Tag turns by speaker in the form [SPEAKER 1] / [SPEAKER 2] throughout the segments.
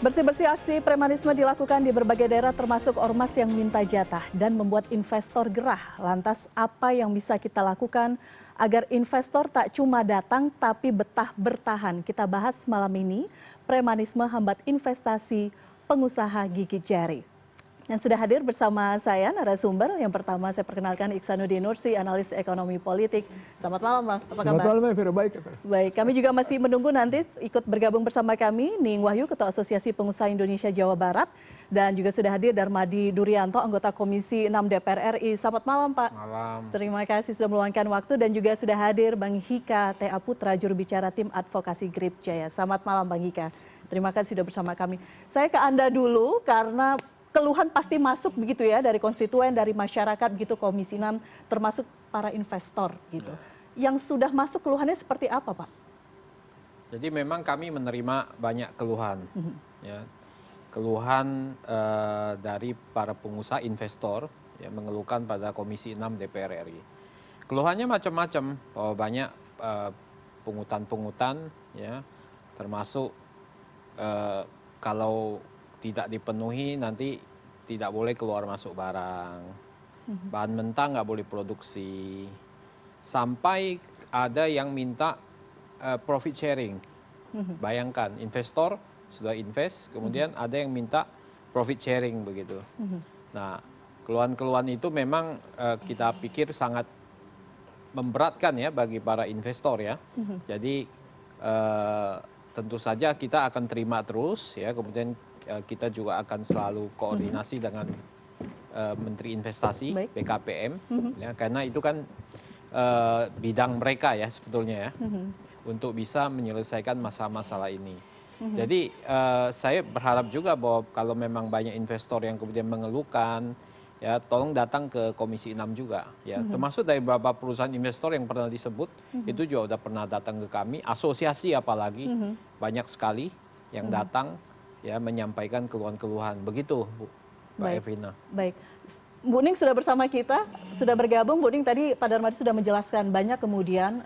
[SPEAKER 1] Bersih-bersih aksi premanisme dilakukan di berbagai daerah termasuk ormas yang minta jatah dan membuat investor gerah. Lantas apa yang bisa kita lakukan agar investor tak cuma datang tapi betah bertahan? Kita bahas malam ini, premanisme hambat investasi pengusaha gigi jari. Dan sudah hadir bersama saya narasumber. Yang pertama saya perkenalkan Iksanuddin Nursi, analis ekonomi politik. Selamat malam, Bang. Apa kabar?
[SPEAKER 2] Selamat malam, Evira. Baik.
[SPEAKER 1] Baik, kami juga masih menunggu nanti ikut bergabung bersama kami Ning Wahyu, Ketua Asosiasi Pengusaha Indonesia Jawa Barat, dan juga sudah hadir Darmadi Durianto, anggota Komisi 6 DPR RI. Selamat malam, Pak.
[SPEAKER 2] Malam.
[SPEAKER 1] Terima kasih sudah meluangkan waktu, dan juga sudah hadir Bang Hika T.A. Putra, juru bicara tim advokasi Grip Jaya. Selamat malam, Bang Hika. Terima kasih sudah bersama kami. Saya ke Anda dulu karena keluhan pasti masuk begitu ya dari konstituen, dari masyarakat begitu, Komisi 6 termasuk para investor gitu. Yang sudah masuk keluhannya seperti apa, Pak?
[SPEAKER 3] Jadi memang kami menerima banyak keluhan, ya, keluhan dari para pengusaha investor yang mengeluhkan pada Komisi 6 DPR RI. Keluhannya macam-macam, bahwa banyak pungutan-pungutan, ya, termasuk kalau tidak dipenuhi nanti tidak boleh keluar masuk barang, bahan mentah nggak boleh produksi, sampai ada yang minta profit sharing. Bayangkan investor sudah invest, kemudian ada yang minta profit sharing begitu. Nah, keluhan-keluhan itu memang kita pikir sangat memberatkan ya bagi para investor ya. Jadi tentu saja kita akan terima terus ya, kemudian kita juga akan selalu koordinasi dengan Menteri Investasi, BKPM, ya, karena itu kan bidang mereka ya sebetulnya ya, untuk bisa menyelesaikan masalah-masalah ini. Jadi saya berharap juga bahwa kalau memang banyak investor yang kemudian mengeluhkan, ya tolong datang ke Komisi 6 juga, ya, termasuk dari beberapa perusahaan investor yang pernah disebut, itu juga udah pernah datang ke kami, asosiasi apalagi, banyak sekali yang datang, ya, menyampaikan keluhan-keluhan. Begitu, Bu, Mbak Evina.
[SPEAKER 1] Baik. Bu Ning sudah bersama kita, sudah bergabung. Bu Ning, tadi Pak Darmadi sudah menjelaskan banyak kemudian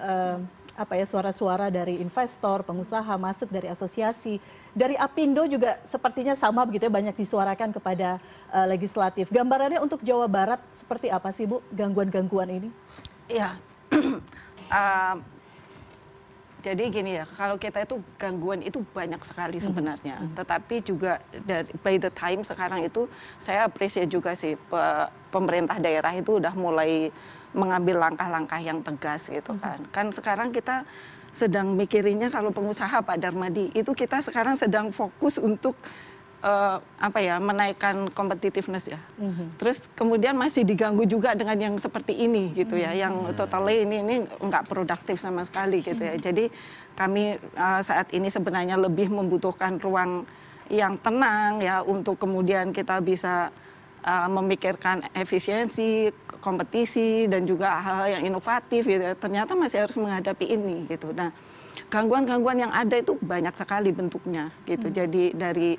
[SPEAKER 1] suara-suara dari investor, pengusaha, masuk dari asosiasi. Dari Apindo juga sepertinya sama begitu ya, banyak disuarakan kepada legislatif. Gambarannya untuk Jawa Barat seperti apa sih, Bu, gangguan-gangguan ini?
[SPEAKER 4] Iya. Jadi gini ya, kalau kita itu gangguan itu banyak sekali sebenarnya. Tetapi juga by the time sekarang itu saya appreciate juga sih pemerintah daerah itu udah mulai mengambil langkah-langkah yang tegas gitu kan. Kan sekarang kita sedang mikirinnya kalau pengusaha Pak Darmadi, itu kita sekarang sedang fokus untuk menaikkan competitiveness ya. Terus kemudian masih diganggu juga dengan yang seperti ini gitu ya, yang totally ini nggak produktif sama sekali gitu ya. Jadi kami saat ini sebenarnya lebih membutuhkan ruang yang tenang ya, untuk kemudian kita bisa memikirkan efisiensi, kompetisi, dan juga hal-hal yang inovatif gitu ya. Ternyata masih harus menghadapi ini gitu. Nah, gangguan-gangguan yang ada itu banyak sekali bentuknya gitu. Jadi dari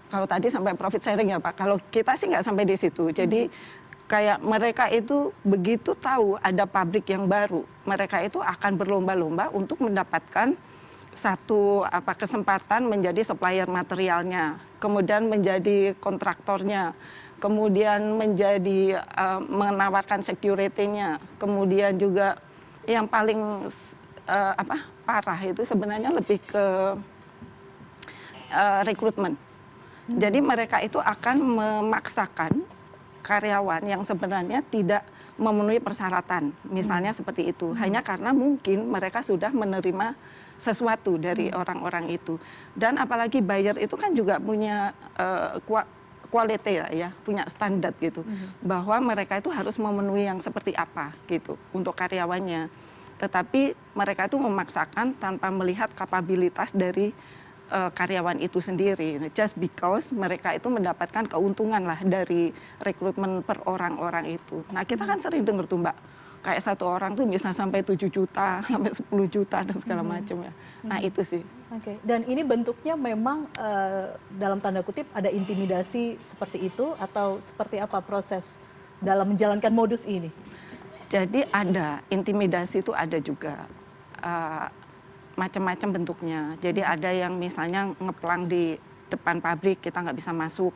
[SPEAKER 4] kalau tadi sampai profit sharing ya Pak, kalau kita sih nggak sampai di situ. Jadi kayak mereka itu begitu tahu ada pabrik yang baru, mereka itu akan berlomba-lomba untuk mendapatkan satu kesempatan menjadi supplier materialnya, kemudian menjadi kontraktornya, kemudian menjadi menawarkan security-nya, kemudian juga yang paling parah itu sebenarnya lebih ke rekrutmen. Jadi mereka itu akan memaksakan karyawan yang sebenarnya tidak memenuhi persyaratan, misalnya seperti itu, hanya karena mungkin mereka sudah menerima sesuatu dari orang-orang itu. Dan apalagi buyer itu kan juga punya quality ya, punya standar gitu, bahwa mereka itu harus memenuhi yang seperti apa gitu untuk karyawannya. Tetapi mereka itu memaksakan tanpa melihat kapabilitas dari karyawan itu sendiri, just because mereka itu mendapatkan keuntungan lah dari rekrutmen per orang-orang itu. Nah, kita kan sering dengar tuh Mbak, kayak satu orang tuh bisa sampai 7 juta, sampai 10 juta dan segala macam ya. Nah, itu sih.
[SPEAKER 1] Oke, dan ini bentuknya memang dalam tanda kutip ada intimidasi seperti itu, atau seperti apa proses dalam menjalankan modus ini?
[SPEAKER 4] Jadi ada intimidasi, itu ada juga. Macam-macam bentuknya. Jadi ada yang misalnya ngeplang di depan pabrik kita nggak bisa masuk.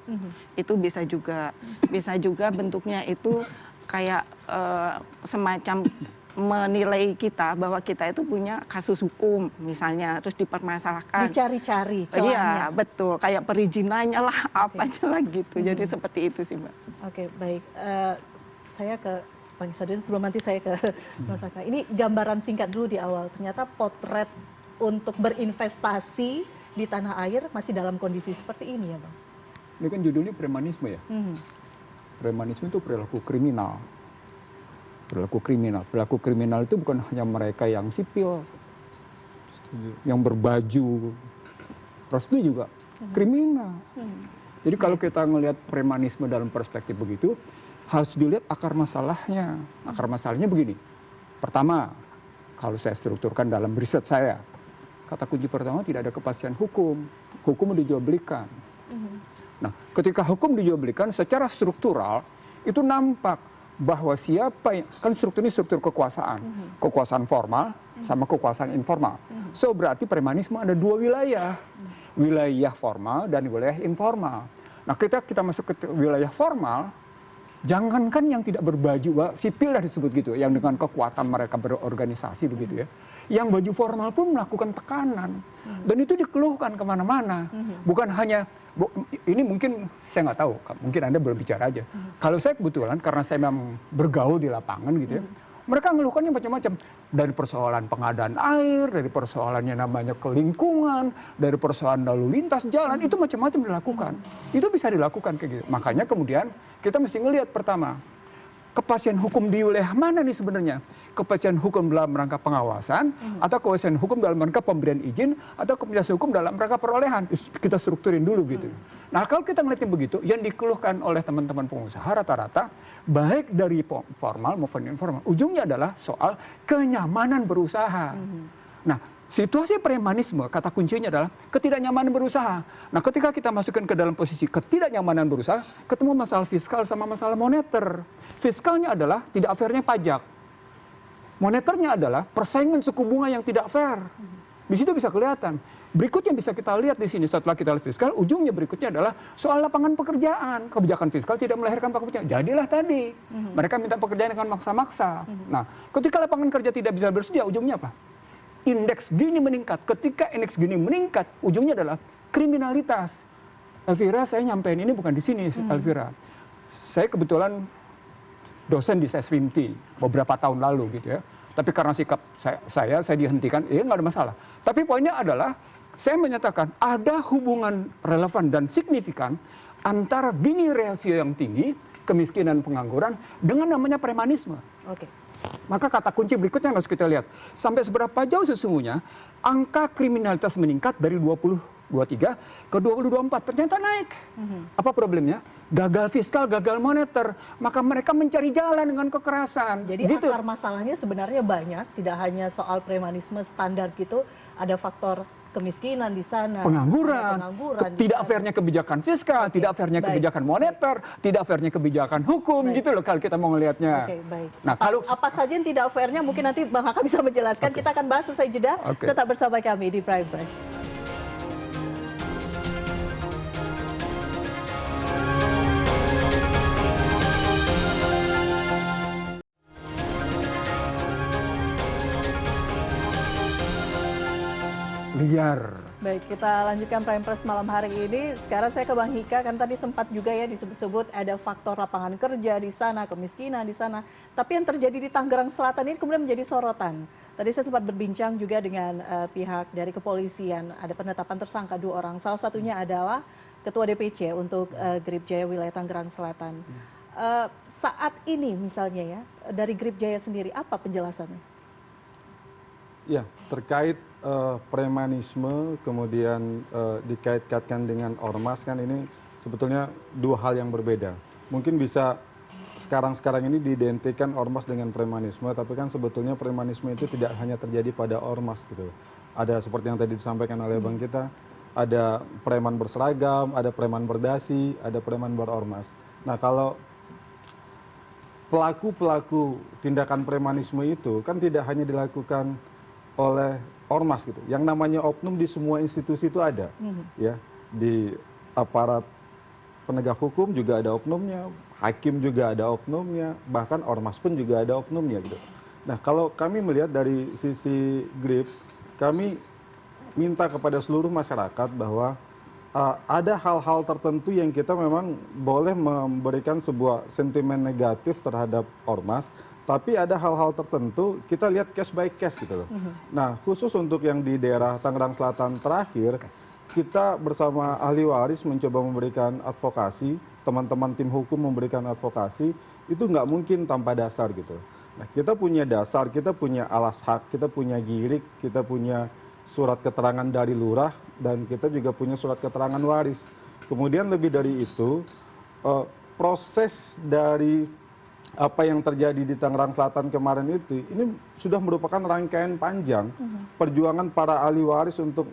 [SPEAKER 4] Itu bisa juga bentuknya itu kayak semacam menilai kita bahwa kita itu punya kasus hukum misalnya, terus dipermasalahkan.
[SPEAKER 1] Dicari-cari
[SPEAKER 4] Iya,
[SPEAKER 1] celahnya.
[SPEAKER 4] betul. Kayak perizinannya lah, apanya lah gitu. Jadi seperti itu sih, Mbak.
[SPEAKER 1] Oke, baik. Saya ke Pak Gisadin sebelum nanti saya ke Mas Aka. Ini gambaran singkat dulu di awal. Ternyata potret untuk berinvestasi di tanah air masih dalam kondisi seperti ini ya, Bang?
[SPEAKER 2] Ini kan judulnya premanisme ya. Premanisme itu perilaku kriminal. Perilaku kriminal itu bukan hanya mereka yang sipil, yang berbaju, prostitusi juga kriminal. Jadi kalau kita melihat premanisme dalam perspektif begitu, harus dilihat akar masalahnya. Akar masalahnya begini. Pertama, kalau saya strukturkan dalam riset saya, kata kunci pertama tidak ada kepastian hukum. Hukum dijual-belikan. Nah, ketika hukum dijual-belikan secara struktural, itu nampak bahwa siapa yang, kan struktur ini struktur kekuasaan, kekuasaan formal sama kekuasaan informal. So berarti premanisme ada dua wilayah, wilayah formal dan wilayah informal. Nah kita masuk ke wilayah formal, jangankan yang tidak berbaju sipil lah disebut gitu, yang dengan kekuatan mereka berorganisasi begitu ya, yang baju formal pun melakukan tekanan dan itu dikeluhkan kemana-mana. Bukan hanya ini mungkin saya nggak tahu, mungkin Anda belum bicara aja. Kalau saya kebetulan karena saya memang bergaul di lapangan gitu ya, mereka ngeluhkannya macam-macam, dari persoalan pengadaan air, dari persoalannya namanya kelingkungan, dari persoalan lalu lintas jalan, itu macam-macam dilakukan. Itu bisa dilakukan kayak gitu. Makanya kemudian kita mesti ngelihat pertama, kepastian hukum di wilayah mana nih sebenarnya? Kepastian hukum dalam rangka pengawasan, atau kepastian hukum dalam rangka pemberian izin, atau kepastian hukum dalam rangka perolehan. Kita strukturin dulu gitu. Nah kalau kita melihatnya begitu, yang dikeluhkan oleh teman-teman pengusaha rata-rata, baik dari formal maupun informal, ujungnya adalah soal kenyamanan berusaha. Nah, situasi premanisme, kata kuncinya adalah ketidaknyamanan berusaha. Nah, ketika kita masukkan ke dalam posisi ketidaknyamanan berusaha, ketemu masalah fiskal sama masalah moneter. Fiskalnya adalah tidak fairnya pajak. Moneternya adalah persaingan suku bunga yang tidak fair. Di situ bisa kelihatan. Berikutnya bisa kita lihat di sini setelah kita lihat fiskal, ujungnya berikutnya adalah soal lapangan pekerjaan. Kebijakan fiskal tidak melahirkan pekerjaan. Jadilah tadi. Mereka minta pekerjaan dengan maksa-maksa. Nah, ketika lapangan kerja tidak bisa bersedia, ujungnya apa? Indeks Gini meningkat. Ketika indeks Gini meningkat, ujungnya adalah kriminalitas. Elvira, saya nyampein ini bukan di sini, Elvira. Saya kebetulan dosen di SESWIMTI beberapa tahun lalu gitu ya. Tapi karena sikap saya dihentikan, ya nggak ada masalah. Tapi poinnya adalah, saya menyatakan ada hubungan relevan dan signifikan antara Gini rasio yang tinggi, kemiskinan pengangguran, dengan namanya premanisme.
[SPEAKER 1] Oke.
[SPEAKER 2] Maka kata kunci berikutnya harus kita lihat. Sampai seberapa jauh sesungguhnya angka kriminalitas meningkat dari 2023 ke 2024 ternyata naik. Apa problemnya? Gagal fiskal, gagal moneter. Maka mereka mencari jalan dengan kekerasan.
[SPEAKER 1] Jadi gitu. Akar masalahnya sebenarnya banyak, tidak hanya soal premanisme standar gitu, ada faktor kemiskinan di sana,
[SPEAKER 2] pengangguran tidak fairnya kebijakan fiskal, tidak fairnya kebijakan moneter, tidak fairnya kebijakan hukum, gitu loh kalau kita mau melihatnya.
[SPEAKER 1] Baik.
[SPEAKER 2] Nah, kalau
[SPEAKER 1] apa saja yang tidak fairnya mungkin nanti Bang Haka bisa menjelaskan. Kita akan bahas usai jeda. Tetap bersama kami di Prime Press.
[SPEAKER 2] liar.
[SPEAKER 1] Baik, kita lanjutkan Prime Press malam hari ini. Sekarang saya ke Bang Hika, kan tadi sempat juga ya disebut-sebut ada faktor lapangan kerja di sana, kemiskinan di sana. Tapi yang terjadi di Tangerang Selatan ini kemudian menjadi sorotan. Tadi saya sempat berbincang juga dengan pihak dari kepolisian, ada penetapan tersangka 2 orang. Salah satunya adalah Ketua DPC untuk Grip Jaya Wilayah Tangerang Selatan. Saat ini misalnya ya, dari Grip Jaya sendiri, apa penjelasannya?
[SPEAKER 5] Ya, terkait premanisme, kemudian dikait-kaitkan dengan ormas, kan ini sebetulnya 2 hal yang berbeda. Mungkin bisa sekarang ini diidentikan ormas dengan premanisme, tapi kan sebetulnya premanisme itu tidak hanya terjadi pada ormas gitu. Ada seperti yang tadi disampaikan oleh Bang kita, ada preman berseragam, ada preman berdasi, ada preman berormas. Nah, kalau pelaku-pelaku tindakan premanisme itu kan tidak hanya dilakukan oleh ormas gitu. Yang namanya oknum di semua institusi itu ada, ya. di aparat penegak hukum juga ada oknumnya, hakim juga ada oknumnya, bahkan ormas pun juga ada oknumnya gitu. Nah, kalau kami melihat dari sisi GRIP, kami minta kepada seluruh masyarakat bahwa ada hal-hal tertentu yang kita memang boleh memberikan sebuah sentimen negatif terhadap ormas, tapi ada hal-hal tertentu kita lihat case by case gitu loh. Nah, khusus untuk yang di daerah Tangerang Selatan terakhir, kita bersama ahli waris mencoba memberikan advokasi, teman-teman tim hukum memberikan advokasi, itu nggak mungkin tanpa dasar gitu. Nah, kita punya dasar, kita punya alas hak, kita punya girik, kita punya surat keterangan dari lurah, dan kita juga punya surat keterangan waris. Kemudian lebih dari itu, proses dari apa yang terjadi di Tangerang Selatan kemarin itu, ini sudah merupakan rangkaian panjang perjuangan para ahli waris untuk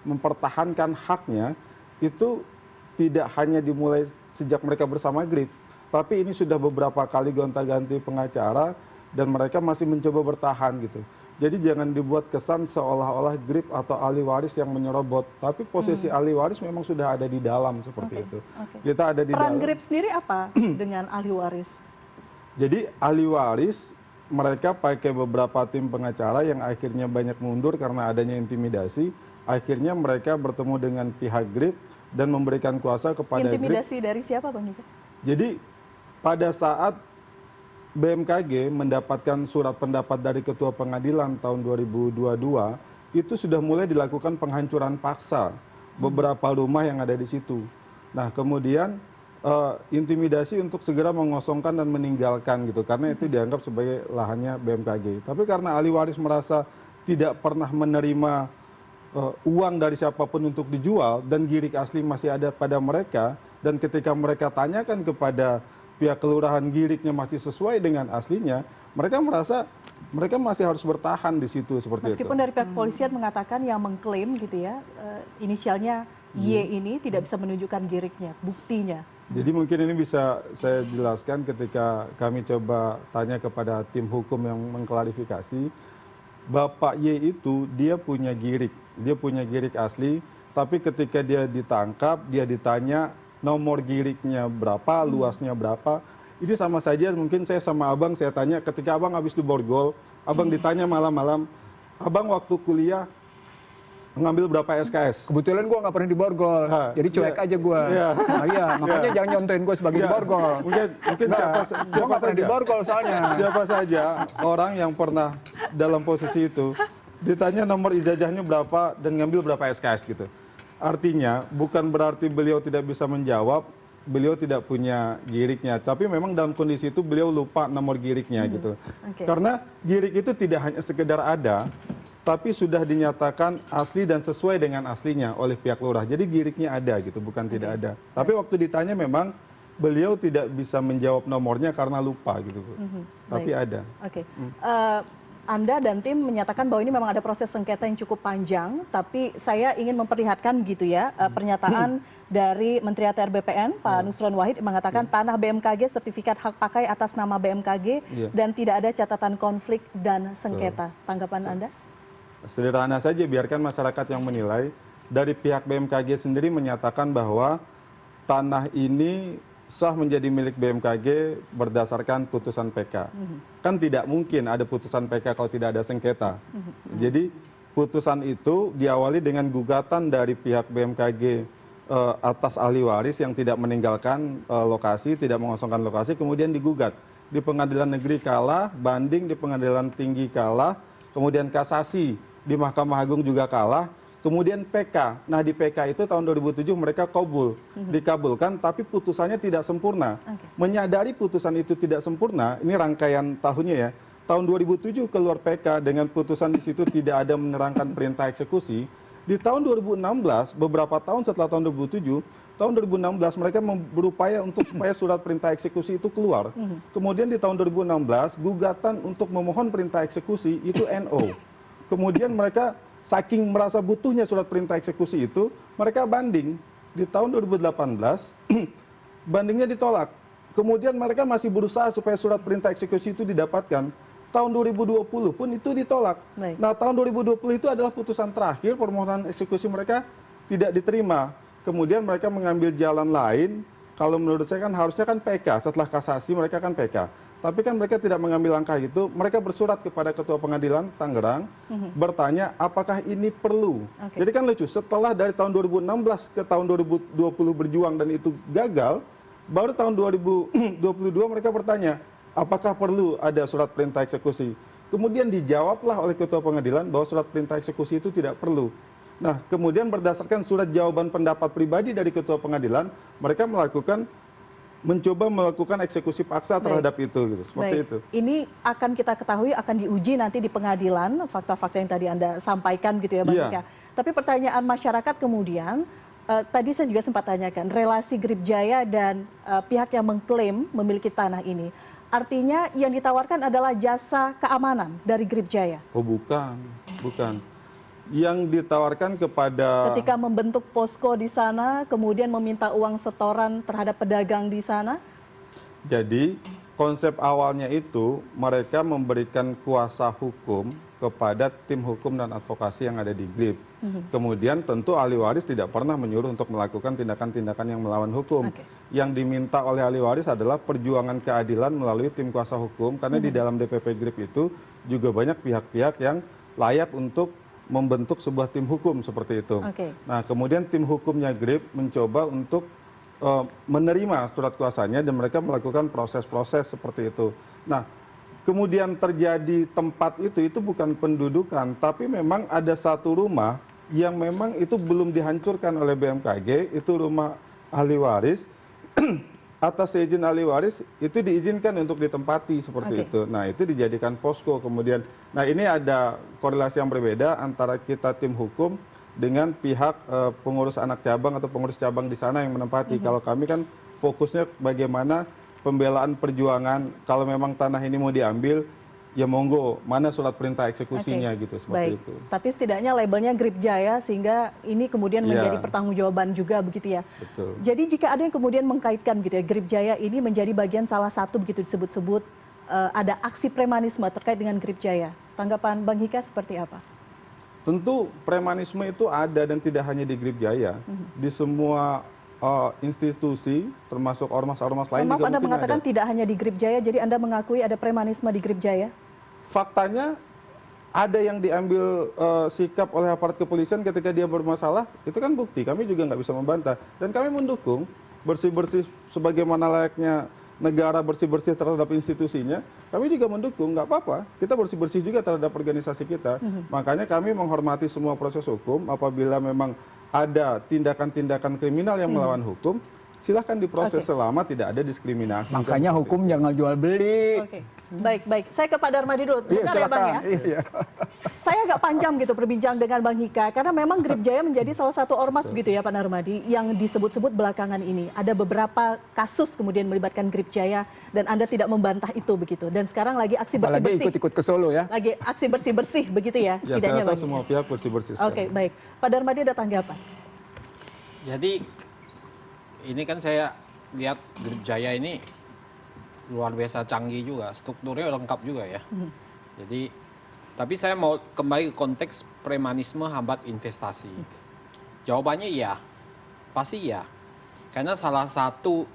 [SPEAKER 5] mempertahankan haknya, itu tidak hanya dimulai sejak mereka bersama GRIP, tapi ini sudah beberapa kali gonta-ganti pengacara, dan mereka masih mencoba bertahan gitu. Jadi jangan dibuat kesan seolah-olah GRIP atau ahli waris yang menyerobot, tapi posisi ahli waris memang sudah ada di dalam seperti itu. Kita ada di
[SPEAKER 1] Peran
[SPEAKER 5] dalam.
[SPEAKER 1] GRIP sendiri apa dengan ahli waris?
[SPEAKER 5] Jadi ahli waris mereka pakai beberapa tim pengacara yang akhirnya banyak mundur karena adanya intimidasi. Akhirnya mereka bertemu dengan pihak GRIP dan memberikan kuasa kepada GRIP.
[SPEAKER 1] Intimidasi dari siapa, Bang Nisa?
[SPEAKER 5] Jadi pada saat BMKG mendapatkan surat pendapat dari Ketua Pengadilan tahun 2022, itu sudah mulai dilakukan penghancuran paksa beberapa rumah yang ada di situ. Nah, kemudian intimidasi untuk segera mengosongkan dan meninggalkan gitu, karena itu dianggap sebagai lahannya BMKG. Tapi karena ahli waris merasa tidak pernah menerima uang dari siapapun untuk dijual, dan girik asli masih ada pada mereka, dan ketika mereka tanyakan kepada pihak kelurahan giriknya masih sesuai dengan aslinya, mereka merasa mereka masih harus bertahan di situ seperti itu.
[SPEAKER 1] Meskipun dari pihak kepolisian mengatakan yang mengklaim gitu ya, inisialnya Y ini tidak bisa menunjukkan giriknya, buktinya.
[SPEAKER 5] Jadi mungkin ini bisa saya jelaskan ketika kami coba tanya kepada tim hukum yang mengklarifikasi, Bapak Y itu dia punya girik asli, tapi ketika dia ditangkap, dia ditanya nomor giriknya berapa, luasnya berapa. Ini sama saja mungkin saya sama abang, saya tanya ketika abang habis di borgol, abang ditanya malam-malam, abang waktu kuliah ngambil berapa SKS?
[SPEAKER 2] Kebetulan gue nggak pernah di borgol, jadi cuek aja gue. Iya, makanya jangan nyontoin gue sebagai di borgol.
[SPEAKER 5] Mungkin siapa
[SPEAKER 2] saja di borgol soalnya.
[SPEAKER 5] Siapa saja orang yang pernah dalam posisi itu ditanya nomor ijazahnya berapa dan ngambil berapa SKS gitu. Artinya bukan berarti beliau tidak bisa menjawab, beliau tidak punya giriknya, tapi memang dalam kondisi itu beliau lupa nomor giriknya gitu. Karena girik itu tidak hanya sekedar ada, tapi sudah dinyatakan asli dan sesuai dengan aslinya oleh pihak lurah. Jadi giriknya ada gitu, bukan tidak ada. Tapi waktu ditanya memang beliau tidak bisa menjawab nomornya karena lupa gitu. Tapi ada.
[SPEAKER 1] Anda dan tim menyatakan bahwa ini memang ada proses sengketa yang cukup panjang, tapi saya ingin memperlihatkan gitu ya, pernyataan dari Menteri ATR BPN, Pak Nusron Wahid, mengatakan tanah BMKG, sertifikat hak pakai atas nama BMKG, dan tidak ada catatan konflik dan sengketa. Tanggapan Anda?
[SPEAKER 5] Sederhana saja, biarkan masyarakat yang menilai. Dari pihak BMKG sendiri menyatakan bahwa tanah ini sah menjadi milik BMKG berdasarkan putusan PK. Kan tidak mungkin ada putusan PK kalau tidak ada sengketa. Jadi putusan itu diawali dengan gugatan dari pihak BMKG atas ahli waris yang tidak meninggalkan lokasi, tidak mengosongkan lokasi, kemudian digugat. Di pengadilan negeri kalah, banding di pengadilan tinggi kalah, kemudian kasasi di Mahkamah Agung juga kalah, kemudian PK. Nah di PK itu tahun 2007 mereka dikabulkan, tapi putusannya tidak sempurna. Menyadari putusan itu tidak sempurna, ini rangkaian tahunnya ya, tahun 2007 keluar PK dengan putusan di situ tidak ada menerangkan perintah eksekusi. Di tahun 2016, beberapa tahun setelah tahun 2007, tahun 2016 mereka berupaya untuk supaya surat perintah eksekusi itu keluar. Kemudian di tahun 2016, gugatan untuk memohon perintah eksekusi itu NO. Kemudian mereka saking merasa butuhnya surat perintah eksekusi itu, mereka banding. Di tahun 2018, bandingnya ditolak. Kemudian mereka masih berusaha supaya surat perintah eksekusi itu didapatkan. Tahun 2020 pun itu ditolak. Nah tahun 2020 itu adalah putusan terakhir, permohonan eksekusi mereka tidak diterima. kemudian mereka mengambil jalan lain. Kalau menurut saya kan harusnya kan PK, setelah kasasi mereka kan PK. Tapi kan mereka tidak mengambil langkah itu, mereka bersurat kepada Ketua Pengadilan Tangerang, bertanya apakah ini perlu. Jadi kan lucu, setelah dari tahun 2016 ke tahun 2020 berjuang dan itu gagal, baru tahun 2022 mereka bertanya, apakah perlu ada surat perintah eksekusi. Kemudian dijawablah oleh Ketua Pengadilan bahwa surat perintah eksekusi itu tidak perlu. Nah, kemudian berdasarkan surat jawaban pendapat pribadi dari Ketua Pengadilan, mereka mencoba melakukan eksekusi paksa terhadap itu, gitu. Seperti itu.
[SPEAKER 1] Ini akan kita ketahui, akan diuji nanti di pengadilan, fakta-fakta yang tadi Anda sampaikan gitu ya Bang Ika. Tapi pertanyaan masyarakat kemudian, tadi saya juga sempat tanyakan, relasi Grip Jaya dan pihak yang mengklaim memiliki tanah ini, artinya yang ditawarkan adalah jasa keamanan dari Grip Jaya?
[SPEAKER 5] Oh bukan, bukan. Yang ditawarkan kepada...
[SPEAKER 1] Ketika membentuk posko di sana, kemudian meminta uang setoran terhadap pedagang di sana?
[SPEAKER 5] Jadi, konsep awalnya itu mereka memberikan kuasa hukum kepada tim hukum dan advokasi yang ada di GRIP. Kemudian tentu ahli waris tidak pernah menyuruh untuk melakukan tindakan-tindakan yang melawan hukum. Yang diminta oleh ahli waris adalah perjuangan keadilan melalui tim kuasa hukum, karena di dalam DPP GRIP itu juga banyak pihak-pihak yang layak untuk membentuk sebuah tim hukum seperti itu. Nah, kemudian tim hukumnya GRIP mencoba untuk menerima surat kuasanya dan mereka melakukan proses-proses seperti itu. Nah, kemudian terjadi tempat itu bukan pendudukan, tapi memang ada satu rumah yang memang itu belum dihancurkan oleh BMKG, itu rumah ahli waris. Atas izin ahli waris itu diizinkan untuk ditempati seperti itu. Nah, itu dijadikan posko kemudian. Nah, ini ada korelasi yang berbeda antara kita tim hukum dengan pihak pengurus anak cabang atau pengurus cabang di sana yang menempati. Kalau kami kan fokusnya bagaimana pembelaan perjuangan, kalau memang tanah ini mau diambil, ya monggo, mana surat perintah eksekusinya gitu, seperti itu.
[SPEAKER 1] Tapi setidaknya labelnya Grip Jaya sehingga ini kemudian menjadi pertanggungjawaban juga begitu ya.
[SPEAKER 5] Betul.
[SPEAKER 1] Jadi jika ada yang kemudian mengkaitkan gitu ya, Grip Jaya ini menjadi bagian salah satu begitu disebut-sebut ada aksi premanisme terkait dengan Grip Jaya. Tanggapan Bang Hika seperti apa?
[SPEAKER 5] Tentu premanisme itu ada dan tidak hanya di Grip Jaya, di semua institusi termasuk ormas-ormas lain juga
[SPEAKER 1] Anda
[SPEAKER 5] mungkin
[SPEAKER 1] mengatakan
[SPEAKER 5] ada.
[SPEAKER 1] tidak hanya di Grip Jaya, jadi Anda mengakui ada premanisme di Grip Jaya?
[SPEAKER 5] Faktanya ada yang diambil sikap oleh aparat kepolisian ketika dia bermasalah, itu kan bukti, kami juga nggak bisa membantah. Dan kami mendukung bersih-bersih sebagaimana layaknya negara bersih-bersih terhadap institusinya, kami juga mendukung, nggak apa-apa, kita bersih-bersih juga terhadap organisasi kita. Makanya kami menghormati semua proses hukum, apabila memang ada tindakan-tindakan kriminal yang melawan hukum, silahkan diproses selama tidak ada diskriminasi.
[SPEAKER 2] Makanya hukum jangan jual beli.
[SPEAKER 1] Baik. Saya ke Pak Darmadi dulu. Bentar ya Bang ya. Saya agak panjang gitu berbincang dengan Bang Hika, karena memang Grip Jaya menjadi salah satu ormas begitu ya Pak Darmadi, yang disebut-sebut belakangan ini. Ada beberapa kasus kemudian melibatkan Grip Jaya, dan Anda tidak membantah itu begitu. Dan sekarang lagi aksi bersih-bersih.
[SPEAKER 2] Apalagi ikut-ikut ke Solo ya.
[SPEAKER 1] Lagi aksi bersih-bersih begitu ya?
[SPEAKER 5] Ya, saya rasa semua pihak bersih-bersih.
[SPEAKER 1] Oke, baik. Pak Darmadi ada tanggapan?
[SPEAKER 3] Jadi ini kan saya lihat Grip Jaya ini luar biasa canggih juga, strukturnya lengkap juga ya. Jadi, tapi saya mau kembali ke konteks premanisme hambat investasi. Jawabannya iya, pasti iya. Karena salah satu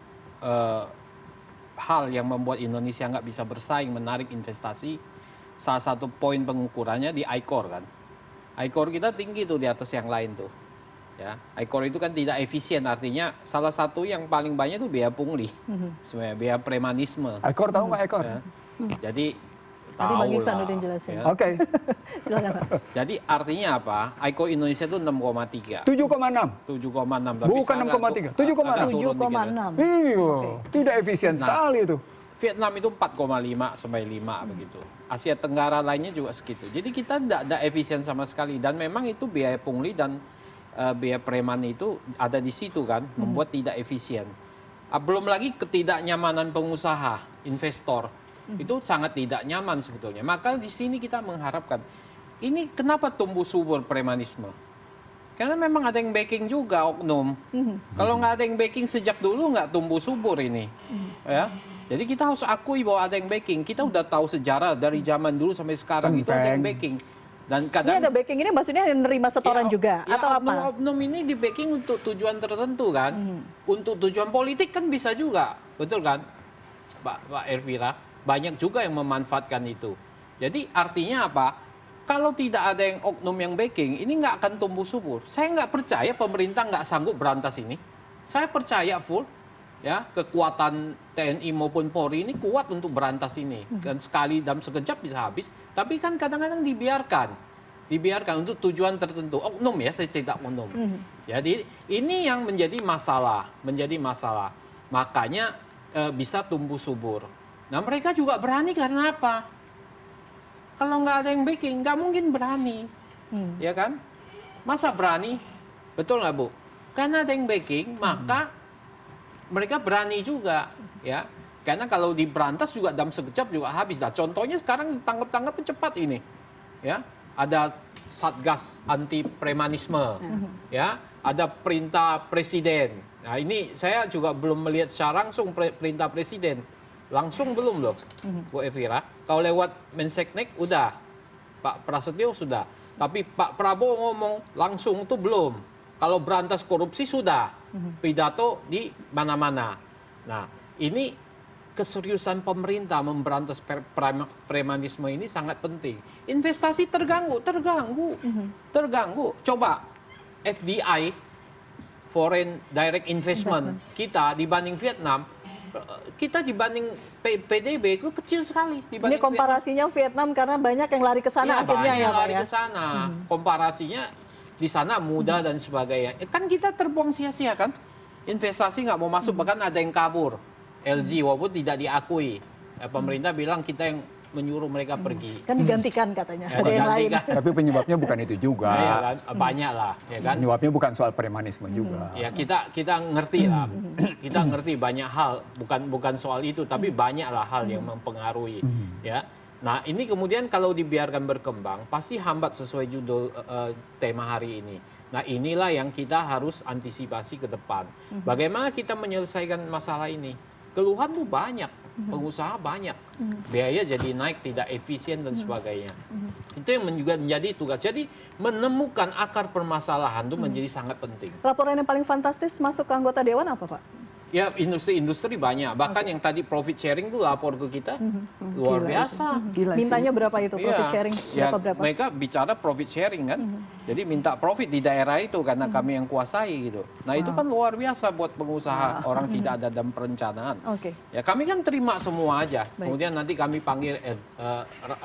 [SPEAKER 3] hal yang membuat Indonesia nggak bisa bersaing menarik investasi, salah satu poin pengukurannya di ICOR kan. ICOR kita tinggi tuh di atas yang lain tuh. Ya, ICOR itu kan tidak efisien, artinya salah satu yang paling banyak itu biaya pungli, sebenarnya biaya premanisme.
[SPEAKER 2] ICOR tahu nggak ICOR?
[SPEAKER 3] Ya. Jadi
[SPEAKER 1] Tadi Bang
[SPEAKER 3] tahu
[SPEAKER 1] Ihsanuddin
[SPEAKER 3] lah.
[SPEAKER 1] jelasin.
[SPEAKER 3] Ya.
[SPEAKER 2] Oke.
[SPEAKER 1] Silakan Pak.
[SPEAKER 3] Jadi artinya apa? ICOR Indonesia itu 6,3.
[SPEAKER 2] 7,6.
[SPEAKER 3] 7,6. Tapi
[SPEAKER 2] Bukan
[SPEAKER 3] sekarang
[SPEAKER 2] 6,3, 7,6.
[SPEAKER 3] agak turun dikit ya.
[SPEAKER 1] 7,6.
[SPEAKER 2] Iya, tidak efisien sekali itu.
[SPEAKER 3] Vietnam itu 4,5 sampai 5 begitu. Asia Tenggara lainnya juga segitu. Jadi kita tidak ada efisien sama sekali, dan memang itu biaya pungli dan biaya preman itu ada di situ kan, membuat tidak efisien. Belum lagi ketidaknyamanan pengusaha, investor, itu sangat tidak nyaman sebetulnya. Maka di sini kita mengharapkan, ini kenapa tumbuh subur premanisme? Karena memang ada yang backing juga oknum. Kalau nggak ada yang backing sejak dulu nggak tumbuh subur ini, ya. Jadi kita harus akui bahwa ada yang backing. Kita udah tahu sejarah dari zaman dulu sampai sekarang itu ada yang backing. Dan
[SPEAKER 1] Ini
[SPEAKER 3] kadang
[SPEAKER 1] ada backing ini maksudnya nerima setoran juga
[SPEAKER 3] ya,
[SPEAKER 1] atau apa?
[SPEAKER 3] oknum ini di backing untuk tujuan tertentu kan, untuk tujuan politik kan bisa juga, betul kan, Pak Elvira? Banyak juga yang memanfaatkan itu. Jadi artinya apa? Kalau tidak ada yang oknum yang backing, ini nggak akan tumbuh subur. Saya nggak percaya pemerintah nggak sanggup berantas ini. Saya percaya full. Ya, kekuatan TNI maupun Polri ini kuat untuk berantas ini. Dan sekali dalam sekejap bisa habis. Tapi kan kadang-kadang dibiarkan untuk tujuan tertentu. Oknum ya, saya cerita oknum. Jadi ini yang menjadi masalah. Makanya bisa tumbuh subur. Nah mereka juga berani karena apa? Kalau nggak ada yang backing, nggak mungkin berani. Ya kan? Masa berani? Betul nggak Bu? Karena ada yang backing, maka mereka berani juga, ya. Karena kalau diberantas juga dalam sekejap juga habis. Nah, contohnya sekarang tangkap cepat ini, ya. Ada Satgas anti premanisme, ya. Ada perintah presiden. Nah, ini saya juga belum melihat secara langsung perintah presiden. Langsung belum loh, Bu Elvira. Kalau lewat Menseknek udah, Pak Prasetyo sudah. Tapi Pak Prabowo ngomong langsung itu belum. Kalau berantas korupsi sudah, pidato di mana-mana. Nah, ini keseriusan pemerintah memberantas premanisme ini sangat penting. Investasi terganggu. Coba FDI, Foreign Direct Investment, kita dibanding Vietnam, kita dibanding PDB itu kecil sekali.
[SPEAKER 1] Ini komparasinya Vietnam karena banyak yang lari ke sana akhirnya ya Pak ya.
[SPEAKER 3] Ke sana. Komparasinya di sana mudah dan sebagainya. Kan kita terbuang sia-sia kan? Investasi nggak mau masuk, bahkan ada yang kabur. LG walaupun tidak diakui. Pemerintah bilang kita yang menyuruh mereka pergi.
[SPEAKER 1] Kan digantikan katanya,
[SPEAKER 3] Ya,
[SPEAKER 1] ada yang lain.
[SPEAKER 2] Tapi penyebabnya bukan itu juga.
[SPEAKER 3] Ya, kan? Banyak lah, ya kan?
[SPEAKER 2] Penyebabnya bukan soal premanisme juga.
[SPEAKER 3] Ya kita ngerti lah, kita ngerti banyak hal, bukan soal itu, tapi banyak lah hal yang mempengaruhi, ya. Nah ini kemudian kalau dibiarkan berkembang, pasti hambat sesuai judul tema hari ini. Nah inilah yang kita harus antisipasi ke depan. Bagaimana kita menyelesaikan masalah ini? Keluhan tuh banyak, pengusaha banyak, biaya jadi naik, tidak efisien dan sebagainya. Itu yang juga menjadi tugas. Jadi menemukan akar permasalahan itu menjadi sangat penting.
[SPEAKER 1] Laporan yang paling fantastis masuk ke anggota Dewan apa Pak?
[SPEAKER 3] Ya industri banyak, bahkan yang tadi profit sharing itu lapor ke kita, luar biasa.
[SPEAKER 1] Mintanya berapa itu profit sharing? Berapa?
[SPEAKER 3] Mereka bicara profit sharing kan, jadi minta profit di daerah itu karena kami yang kuasai gitu. Nah itu kan luar biasa buat pengusaha, orang tidak ada dalam perencanaan. Ya kami kan terima semua aja, kemudian nanti kami panggil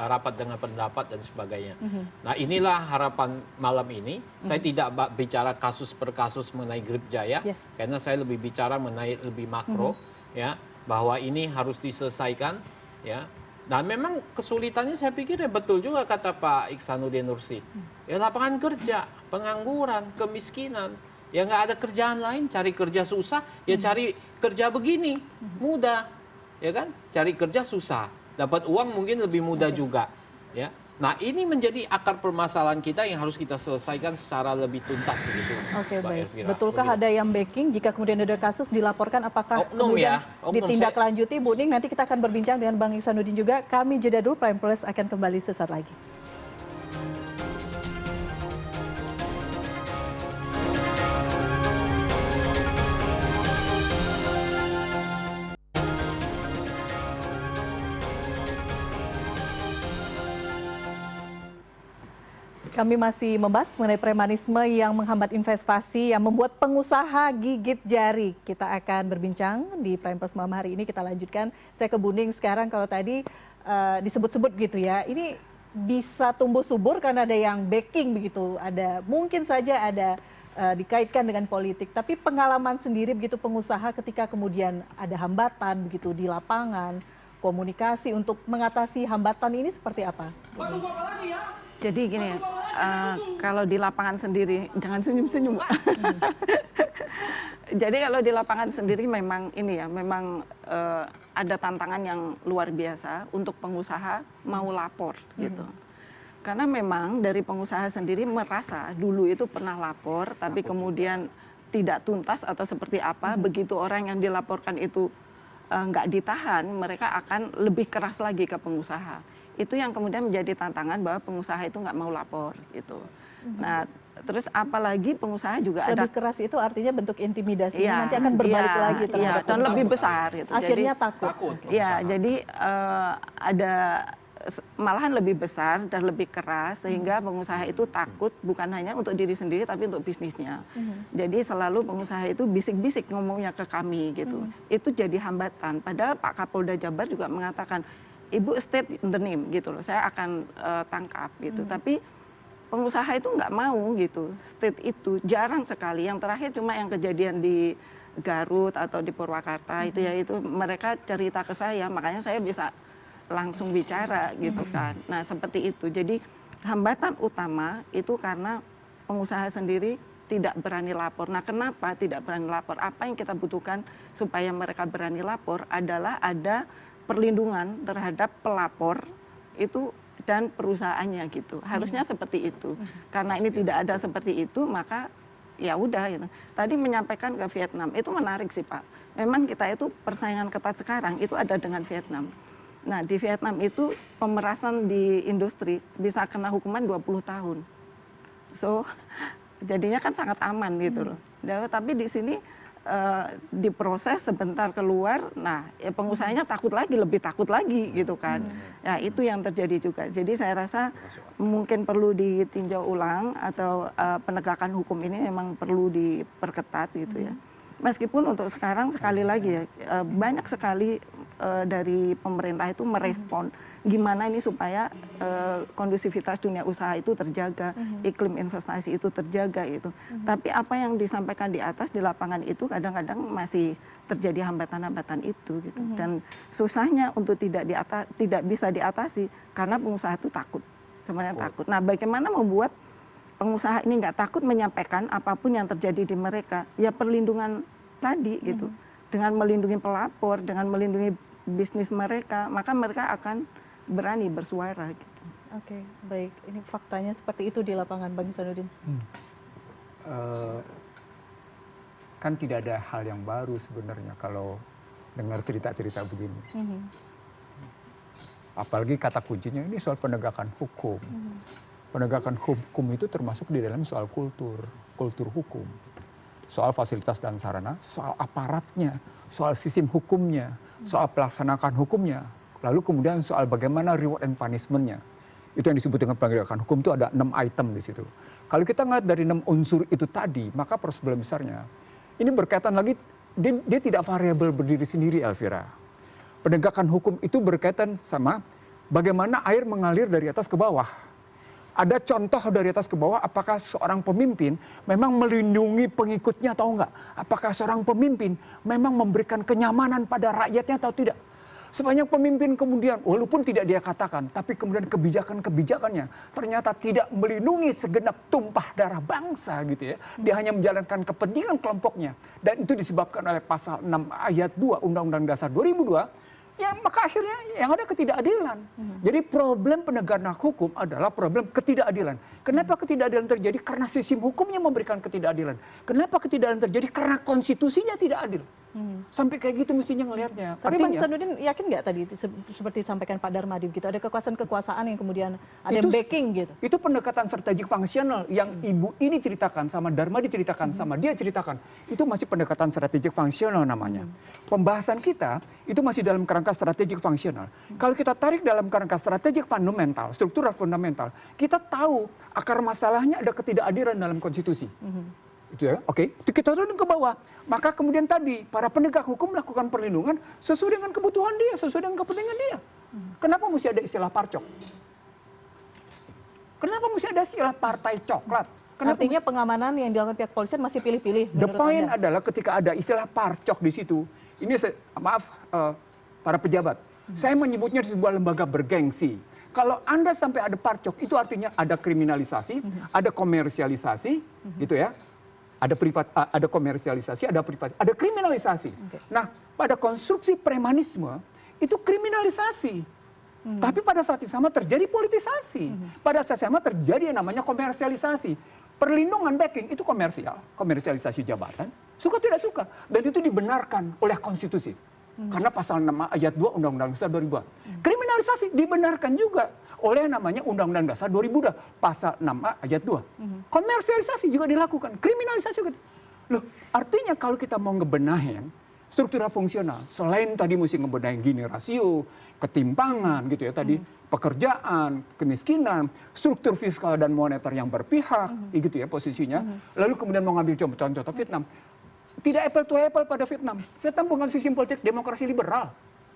[SPEAKER 3] rapat dengan pendapat dan sebagainya. Nah inilah harapan malam ini, saya tidak bicara kasus per kasus mengenai Grip Jaya, karena saya lebih bicara mengenai lebih makro, ya, bahwa ini harus diselesaikan, ya. Dan memang kesulitannya saya pikir ya betul juga kata Pak Iksanuddin Nursi, ya lapangan kerja, pengangguran, kemiskinan, ya nggak ada kerjaan lain, cari kerja susah, ya cari kerja begini, mudah, ya kan, cari kerja susah, dapat uang mungkin lebih mudah juga, ya. Nah ini menjadi akar permasalahan kita yang harus kita selesaikan secara lebih tuntas begitu.
[SPEAKER 1] Oke, baik. Betulkah ada yang backing jika kemudian ada kasus dilaporkan apakah
[SPEAKER 3] oknum,
[SPEAKER 1] kemudian
[SPEAKER 3] oknum
[SPEAKER 1] ditindaklanjuti? Bu Ning, nanti kita akan berbincang dengan Bang Iksanuddin juga. Kami jeda dulu, Prime Plus akan kembali sesaat lagi. Kami masih membahas mengenai premanisme yang menghambat investasi, yang membuat pengusaha gigit jari. Kita akan berbincang di Prime Plus malam hari ini, kita lanjutkan. Saya ke Bu Ning sekarang, kalau tadi disebut-sebut gitu ya, ini bisa tumbuh subur karena ada yang backing begitu, ada mungkin saja ada dikaitkan dengan politik. Tapi pengalaman sendiri begitu pengusaha ketika kemudian ada hambatan begitu di lapangan, komunikasi untuk mengatasi hambatan ini seperti apa?
[SPEAKER 4] Jadi gini, kalau di lapangan sendiri, jangan senyum-senyum. Jadi kalau di lapangan sendiri memang ini ya, memang ada tantangan yang luar biasa untuk pengusaha mau lapor gitu. Karena memang dari pengusaha sendiri merasa dulu itu pernah lapor, tapi kemudian tidak tuntas atau seperti apa, begitu orang yang dilaporkan itu nggak ditahan, mereka akan lebih keras lagi ke pengusaha. itu yang kemudian menjadi tantangan bahwa pengusaha itu nggak mau lapor gitu. Nah, terus apalagi pengusaha juga ada
[SPEAKER 1] Lebih keras itu artinya bentuk intimidasi,
[SPEAKER 4] Iya,
[SPEAKER 1] nanti akan berbalik
[SPEAKER 4] iya,
[SPEAKER 1] lagi terhadap
[SPEAKER 4] iya, dan
[SPEAKER 1] pengusaha.
[SPEAKER 4] lebih besar gitu.
[SPEAKER 1] Akhirnya
[SPEAKER 4] Jadi,
[SPEAKER 1] takut.
[SPEAKER 4] ya, jadi ada malahan lebih besar dan lebih keras sehingga pengusaha itu takut bukan hanya untuk diri sendiri tapi untuk bisnisnya. Jadi selalu pengusaha itu bisik-bisik ngomongnya ke kami gitu. Itu jadi hambatan. Padahal Pak Kapolda Jabar juga mengatakan, Ibu state the name gitu loh, saya akan tangkap gitu. Tapi pengusaha itu nggak mau gitu, state itu jarang sekali. Yang terakhir cuma yang kejadian di Garut atau di Purwakarta itu ya, itu mereka cerita ke saya, makanya saya bisa langsung bicara gitu kan. Nah seperti itu. Jadi hambatan utama itu karena pengusaha sendiri tidak berani lapor. Nah kenapa tidak berani lapor? Apa yang kita butuhkan supaya mereka berani lapor adalah ada perlindungan terhadap pelapor itu dan perusahaannya gitu. Harusnya seperti itu. Karena ini tidak ada seperti itu, maka ya udah gitu. Tadi menyampaikan ke Vietnam, itu menarik sih Pak. Memang kita itu persaingan ketat sekarang itu ada dengan Vietnam. Nah di Vietnam itu pemerasan di industri bisa kena hukuman 20 tahun. So jadinya kan sangat aman gitu loh. Tapi di sini diproses sebentar keluar, nah ya pengusahanya takut lagi, lebih takut lagi gitu kan. Ya itu yang terjadi juga. Jadi saya rasa mungkin perlu ditinjau ulang atau penegakan hukum ini memang perlu diperketat gitu ya. Meskipun untuk sekarang sekali lagi ya banyak sekali dari pemerintah itu merespon gimana ini supaya kondusivitas dunia usaha itu terjaga, iklim investasi itu terjaga itu. Tapi apa yang disampaikan di atas di lapangan itu kadang-kadang masih terjadi hambatan-hambatan itu gitu. Dan susahnya untuk tidak bisa diatasi karena pengusaha itu takut, sebenarnya takut. Nah, bagaimana membuat pengusaha ini nggak takut menyampaikan apapun yang terjadi di mereka? Ya perlindungan tadi gitu. Dengan melindungi pelapor, dengan melindungi bisnis mereka, maka mereka akan berani bersuara gitu.
[SPEAKER 1] Oke, baik. Ini faktanya seperti itu di lapangan, Bang Ihsanuddin.
[SPEAKER 2] Kan tidak ada hal yang baru sebenarnya kalau dengar cerita-cerita begini. Apalagi kata kuncinya ini soal penegakan hukum. Penegakan hukum itu termasuk di dalam soal kultur hukum. Soal fasilitas dan sarana, soal aparatnya, soal sistem hukumnya, soal pelaksanaan hukumnya. Lalu kemudian soal bagaimana reward and punishment-nya. Itu yang disebut dengan penegakan hukum itu ada 6 item di situ. Kalau kita ngeliat dari 6 unsur itu tadi, maka problem besarnya, ini berkaitan lagi, dia tidak variabel berdiri sendiri, Elvira. Penegakan hukum itu berkaitan sama bagaimana air mengalir dari atas ke bawah. Ada contoh dari atas ke bawah, apakah seorang pemimpin memang melindungi pengikutnya atau enggak? Apakah seorang pemimpin memang memberikan kenyamanan pada rakyatnya atau tidak? Sebanyak pemimpin kemudian, walaupun tidak dia katakan, tapi kemudian kebijakan-kebijakannya ternyata tidak melindungi segenap tumpah darah bangsa gitu ya. Dia hanya menjalankan kepentingan kelompoknya. Dan itu disebabkan oleh pasal 6 ayat 2 Undang-Undang Dasar 2002. Ya maka akhirnya yang ada ketidakadilan. Jadi problem penegakan hukum adalah problem ketidakadilan. Kenapa ketidakadilan terjadi? Karena sistem hukumnya memberikan ketidakadilan. Kenapa ketidakadilan terjadi? Karena konstitusinya tidak adil. Sampai kayak gitu mestinya ngelihatnya.
[SPEAKER 1] Tapi Bang Ihsanuddin yakin nggak tadi seperti disampaikan Pak Darmadi gitu, ada kekuasaan-kekuasaan yang kemudian ada yang backing gitu?
[SPEAKER 2] Itu pendekatan strategik fungsional yang Ibu ini ceritakan, sama Darmadi ceritakan, sama dia ceritakan. Itu masih pendekatan strategik fungsional namanya. Pembahasan kita itu masih dalam kerangka strategik fungsional. Kalau kita tarik dalam kerangka strategik fundamental, struktural fundamental, kita tahu akar masalahnya ada ketidakadilan dalam konstitusi. Itu ya, oke. Itu kita turun ke bawah. Maka kemudian tadi para penegak hukum melakukan perlindungan sesuai dengan kebutuhan dia, sesuai dengan kepentingan dia. Kenapa mesti ada istilah parcok? Kenapa mesti ada istilah partai coklat? Kenapa
[SPEAKER 1] Artinya pengamanan yang dilakukan pihak polisian masih pilih-pilih.
[SPEAKER 2] The point adalah ketika ada istilah parcok di situ. Ini para pejabat. Saya menyebutnya sebuah lembaga bergengsi. Kalau Anda sampai ada parcok, itu artinya ada kriminalisasi, ada komersialisasi, gitu ya. Ada komersialisasi, ada privatisasi, ada kriminalisasi. Nah, pada konstruksi premanisme itu kriminalisasi. Tapi pada saat yang sama terjadi politisasi. Pada saat yang sama terjadi yang namanya komersialisasi. Perlindungan backing itu komersial, komersialisasi jabatan, suka tidak suka. Dan itu dibenarkan oleh konstitusi. Karena pasal 6 ayat 2 Undang-Undang Dasar 2002. Kriminalisasi dibenarkan juga oleh namanya Undang-Undang Dasar 2002 Pasal 6A ayat 2. Komersialisasi juga dilakukan, kriminalisasi juga. Loh, artinya kalau kita mau ngebenahin struktural fungsional, selain tadi mesti ngebenahin gini rasio, ketimpangan gitu ya tadi, pekerjaan, kemiskinan, struktur fiskal dan moneter yang berpihak, gitu ya posisinya. Lalu kemudian mau ngambil contoh Vietnam. Tidak apple to apple pada Vietnam. Vietnam bukan sistem politik demokrasi liberal.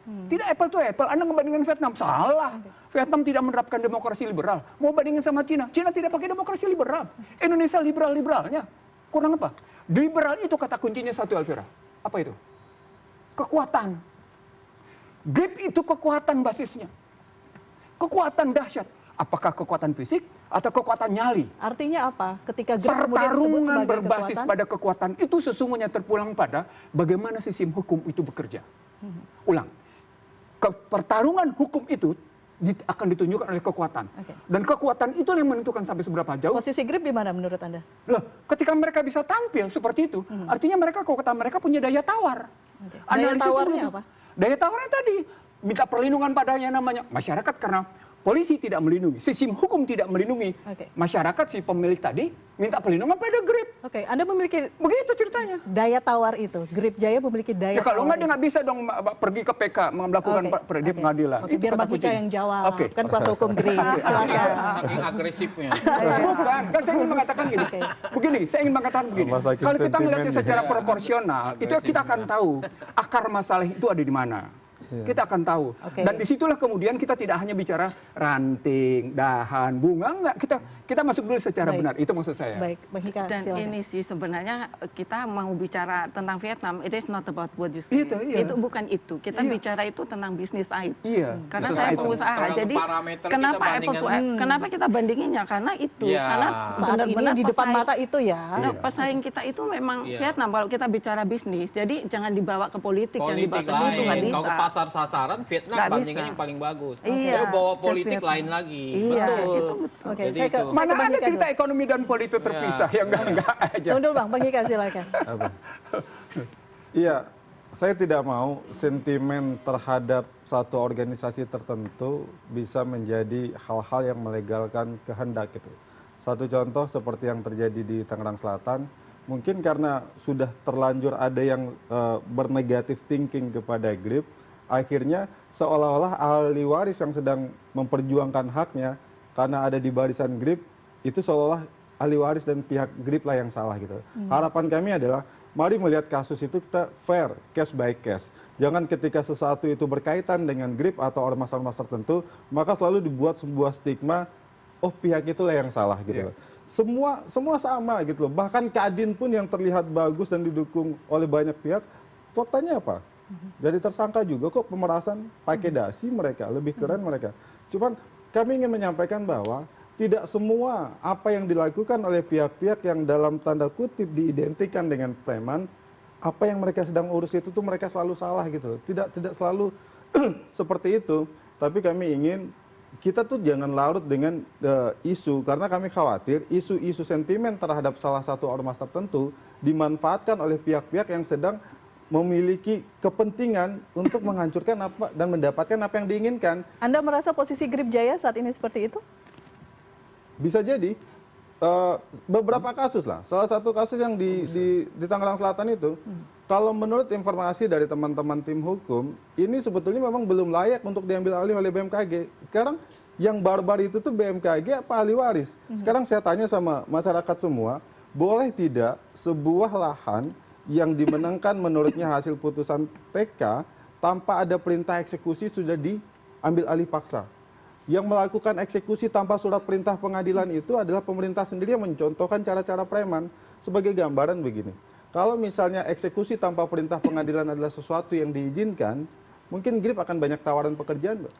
[SPEAKER 2] Tidak apple to apple. Anda ngebandingin Vietnam, salah. Vietnam tidak menerapkan demokrasi liberal. Mau bandingin sama Cina, Cina tidak pakai demokrasi liberal. Indonesia liberal-liberalnya. Kurang apa? Liberal itu kata kuncinya satu, Elvira. Apa itu? Kekuatan. GRIP itu kekuatan basisnya. Kekuatan dahsyat. Apakah kekuatan fisik atau kekuatan nyali?
[SPEAKER 1] Artinya apa? Ketika GRIP kemudian disebut
[SPEAKER 2] Pertarungan
[SPEAKER 1] sebagai
[SPEAKER 2] berbasis
[SPEAKER 1] kekuatan,
[SPEAKER 2] pada kekuatan itu sesungguhnya terpulang pada bagaimana sistem hukum itu bekerja. Ulang. Pertarungan hukum itu akan ditunjukkan oleh kekuatan. Dan kekuatan itu yang menentukan sampai seberapa jauh.
[SPEAKER 1] posisi GRIP di mana menurut Anda?
[SPEAKER 2] Loh, ketika mereka bisa tampil seperti itu, artinya kekuatan mereka punya daya tawar.
[SPEAKER 1] Daya
[SPEAKER 2] Analisis
[SPEAKER 1] tawarnya
[SPEAKER 2] itu.
[SPEAKER 1] apa?
[SPEAKER 2] Daya tawarnya tadi minta perlindungan padanya namanya masyarakat karena polisi tidak melindungi, sistem hukum tidak melindungi masyarakat, si pemilik tadi minta perlindungan pada GRIP.
[SPEAKER 1] Oke, Anda memiliki
[SPEAKER 2] Begitu ceritanya.
[SPEAKER 1] daya tawar itu. GRIP Jaya memiliki daya
[SPEAKER 2] Ya kalau
[SPEAKER 1] tawar
[SPEAKER 2] nggak dia nggak bisa dong pergi ke PK melakukan di pengadilan.
[SPEAKER 1] Oke, biar
[SPEAKER 2] kata
[SPEAKER 1] Mbak Hika
[SPEAKER 2] kuncinya.
[SPEAKER 1] yang jawab.
[SPEAKER 2] Oke.
[SPEAKER 1] Kan kuasa hukum GRIP. Silakan.
[SPEAKER 3] Saking agresifnya.
[SPEAKER 2] Bukan, kan saya ingin mengatakan gini. Begini, saya ingin mengatakan begini.
[SPEAKER 5] Rumah sakit
[SPEAKER 2] Kalau kita melihatnya
[SPEAKER 5] sentimen
[SPEAKER 2] secara
[SPEAKER 5] ya.
[SPEAKER 2] proporsional, itu kita akan tahu akar masalah itu ada di mana. Kita akan tahu. Dan disitulah kemudian kita tidak hanya bicara ranting, dahan, bunga, enggak. Kita masuk dulu secara benar. Itu maksud saya.
[SPEAKER 1] Baik, Mbak Hika,
[SPEAKER 4] Dan
[SPEAKER 1] silakan.
[SPEAKER 4] ini sih sebenarnya kita mau bicara tentang Vietnam, it is not about what you say.
[SPEAKER 2] Iya.
[SPEAKER 4] Itu bukan itu. Kita bicara itu tentang bisnis side.
[SPEAKER 2] Iya.
[SPEAKER 4] Karena
[SPEAKER 2] Bisnis
[SPEAKER 4] saya
[SPEAKER 2] item.
[SPEAKER 4] pengusaha,
[SPEAKER 3] Kalau
[SPEAKER 4] jadi
[SPEAKER 3] parameter kita
[SPEAKER 4] kenapa apple to
[SPEAKER 3] bandingkan-
[SPEAKER 4] apple? Kenapa kita bandinginnya? Karena itu.
[SPEAKER 3] Iya.
[SPEAKER 4] Karena
[SPEAKER 1] Saat ini
[SPEAKER 4] benar-benar
[SPEAKER 1] di depan mata itu ya.
[SPEAKER 4] Karena pesaing kita itu memang
[SPEAKER 3] Iya.
[SPEAKER 4] Vietnam kalau kita bicara bisnis. Jadi jangan dibawa ke politik, jangan dibawa
[SPEAKER 3] Politik
[SPEAKER 4] ke situ, nggak
[SPEAKER 3] lain.
[SPEAKER 4] bisa.
[SPEAKER 3] Kalau ke pasar sasaran, Vietnam
[SPEAKER 4] Nggak
[SPEAKER 3] bandingan
[SPEAKER 4] bisa.
[SPEAKER 3] yang paling bagus.
[SPEAKER 4] Iya,
[SPEAKER 3] Dia bawa
[SPEAKER 4] just
[SPEAKER 3] politik
[SPEAKER 4] Vietnam.
[SPEAKER 3] lain lagi.
[SPEAKER 4] Iya,
[SPEAKER 3] Betul.
[SPEAKER 4] itu betul.
[SPEAKER 1] Oke,
[SPEAKER 3] Jadi
[SPEAKER 1] saya ke-
[SPEAKER 3] itu.
[SPEAKER 2] Mana
[SPEAKER 1] Bang
[SPEAKER 2] ada
[SPEAKER 1] Hika
[SPEAKER 2] cerita
[SPEAKER 1] dulu.
[SPEAKER 2] ekonomi dan politik terpisah yang enggak aja.
[SPEAKER 1] Tunggu dulu Bang, Bang Hika silakan.
[SPEAKER 5] Apa? Iya, saya tidak mau sentimen terhadap satu organisasi tertentu bisa menjadi hal-hal yang melegalkan kehendak gitu. Satu contoh seperti yang terjadi di Tangerang Selatan, mungkin karena sudah terlanjur ada yang bernegatif thinking kepada GRIP, akhirnya seolah-olah ahli waris yang sedang memperjuangkan haknya karena ada di barisan GRIP, itu seolah-olah ahli waris dan pihak GRIP lah yang salah gitu. Harapan kami adalah mari melihat kasus itu kita fair, case by case. Jangan ketika sesuatu itu berkaitan dengan GRIP atau ormas-ormas tertentu, maka selalu dibuat sebuah stigma, oh pihak itulah yang salah gitu. Semua sama gitu loh. Bahkan Kadin pun yang terlihat bagus dan didukung oleh banyak pihak, faktanya apa? Jadi tersangka juga kok pemerasan, pakai dasi mereka, lebih keren mereka. Cuman kami ingin menyampaikan bahwa tidak semua apa yang dilakukan oleh pihak-pihak yang dalam tanda kutip diidentikan dengan preman, apa yang mereka sedang urus itu tuh mereka selalu salah gitu. Tidak selalu seperti itu. Tapi kami ingin kita tuh jangan larut dengan isu, karena kami khawatir isu-isu sentimen terhadap salah satu ormas tertentu dimanfaatkan oleh pihak-pihak yang sedang memiliki kepentingan untuk menghancurkan apa dan mendapatkan apa yang diinginkan.
[SPEAKER 1] Anda merasa posisi GRIP Jaya saat ini seperti itu?
[SPEAKER 5] Bisa jadi beberapa kasus lah. Salah satu kasus yang di Tangerang Selatan itu, kalau menurut informasi dari teman-teman tim hukum, ini sebetulnya memang belum layak untuk diambil alih oleh BMKG. Sekarang yang barbar itu tuh BMKG apa ahli waris? Sekarang saya tanya sama masyarakat semua, boleh tidak sebuah lahan yang dimenangkan menurutnya hasil putusan PK tanpa ada perintah eksekusi sudah diambil alih paksa? Yang melakukan eksekusi tanpa surat perintah pengadilan itu adalah pemerintah sendiri yang mencontohkan cara-cara preman. Sebagai gambaran begini, kalau misalnya eksekusi tanpa perintah pengadilan adalah sesuatu yang diizinkan, mungkin GRIP akan banyak tawaran pekerjaan, Mbak.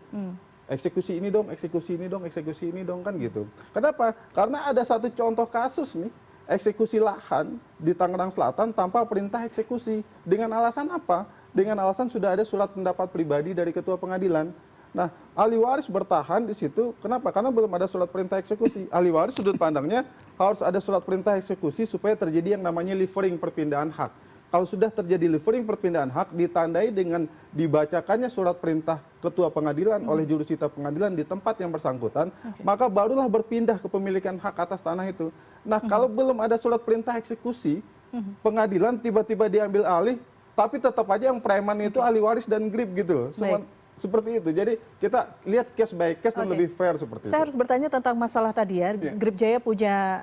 [SPEAKER 5] Eksekusi ini dong, eksekusi ini dong, eksekusi ini dong, kan gitu. Kenapa? Karena ada satu contoh kasus nih, eksekusi lahan di Tangerang Selatan tanpa perintah eksekusi. Dengan alasan apa? Dengan alasan sudah ada surat pendapat pribadi dari ketua pengadilan. Nah, ahli waris bertahan di situ. Kenapa? Karena belum ada surat perintah eksekusi. Ahli waris sudut pandangnya harus ada surat perintah eksekusi supaya terjadi yang namanya livering, perpindahan hak. kalau sudah terjadi delivering perpindahan hak ditandai dengan dibacakannya surat perintah ketua pengadilan oleh jurusita pengadilan di tempat yang bersangkutan, maka barulah berpindah kepemilikan hak atas tanah itu. Nah, kalau belum ada surat perintah eksekusi, pengadilan tiba-tiba diambil alih, tapi tetap aja yang preman itu ahli waris dan grip gitu loh. Seperti itu. Jadi kita lihat case by case dan lebih fair seperti itu.
[SPEAKER 1] Saya harus bertanya tentang masalah tadi ya. Grip Jaya punya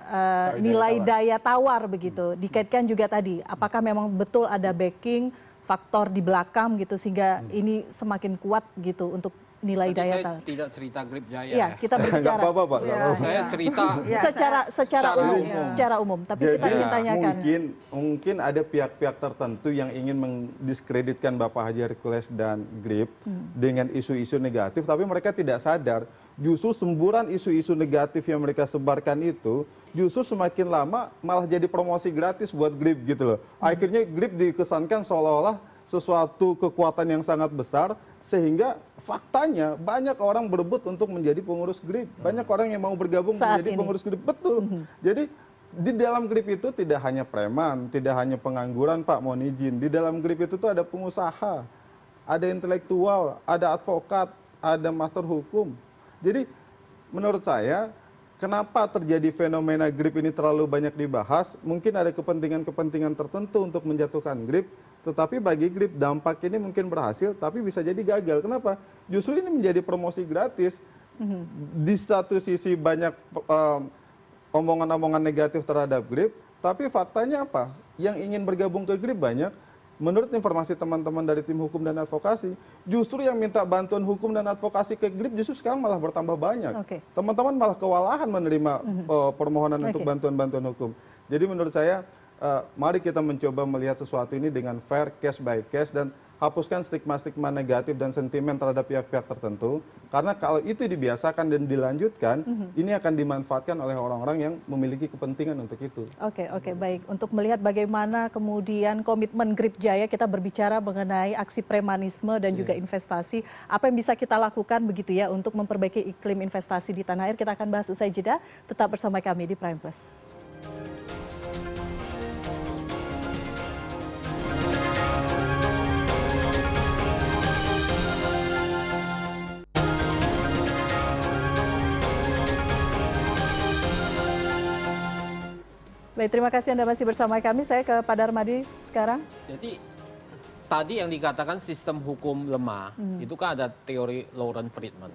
[SPEAKER 1] nilai daya tawar begitu. Dikaitkan juga tadi, apakah memang betul ada backing faktor di belakang gitu sehingga ini semakin kuat gitu untuk nilai
[SPEAKER 3] Nanti
[SPEAKER 1] daya
[SPEAKER 3] saya
[SPEAKER 1] tawar.
[SPEAKER 3] tidak cerita Grip Jaya
[SPEAKER 1] Ya, kita
[SPEAKER 5] Nggak
[SPEAKER 1] berbicara.
[SPEAKER 5] apa-apa, Pak. nggak apa-apa.
[SPEAKER 3] Saya cerita
[SPEAKER 1] secara umum. Tapi kita ingin tanyakan.
[SPEAKER 5] Mungkin ada pihak-pihak tertentu yang ingin mendiskreditkan Bapak Haji Hercules dan Grip dengan isu-isu negatif, tapi mereka tidak sadar justru semburan isu-isu negatif yang mereka sebarkan itu justru semakin lama malah jadi promosi gratis buat Grip gitu loh. Akhirnya Grip dikesankan seolah-olah sesuatu kekuatan yang sangat besar, sehingga faktanya banyak orang berebut untuk menjadi pengurus Grip. Banyak orang yang mau bergabung menjadi pengurus Grip. Betul. Jadi di dalam Grip itu tidak hanya preman, tidak hanya pengangguran, Pak, mohon izin. Di dalam Grip itu tuh ada pengusaha, ada intelektual, ada advokat, ada master hukum. Jadi menurut saya, kenapa terjadi fenomena Grip ini terlalu banyak dibahas? Mungkin ada kepentingan-kepentingan tertentu untuk menjatuhkan Grip. Tetapi bagi Grip dampak ini mungkin berhasil, tapi bisa jadi gagal. Kenapa? Justru ini menjadi promosi gratis. Di satu sisi banyak omongan-omongan negatif terhadap Grip, tapi faktanya apa? Yang ingin bergabung ke Grip banyak. Menurut informasi teman-teman dari tim hukum dan advokasi, justru yang minta bantuan hukum dan advokasi ke Grip justru sekarang malah bertambah banyak. Teman-teman malah kewalahan menerima permohonan untuk bantuan-bantuan hukum. Jadi menurut saya, mari kita mencoba melihat sesuatu ini dengan fair, case by case, dan hapuskan stigma-stigma negatif dan sentimen terhadap pihak-pihak tertentu. Karena kalau itu dibiasakan dan dilanjutkan, ini akan dimanfaatkan oleh orang-orang yang memiliki kepentingan untuk itu.
[SPEAKER 1] Oke, baik. Untuk melihat bagaimana kemudian komitmen Grip Jaya, kita berbicara mengenai aksi premanisme dan juga investasi. Apa yang bisa kita lakukan begitu ya untuk memperbaiki iklim investasi di tanah air, kita akan bahas usai jeda. Tetap bersama kami di Prime Plus. Baik, terima kasih Anda masih bersama kami. Saya ke Pak Darmadi sekarang.
[SPEAKER 3] Jadi tadi yang dikatakan sistem hukum lemah, itu kan ada teori Lawrence Friedman.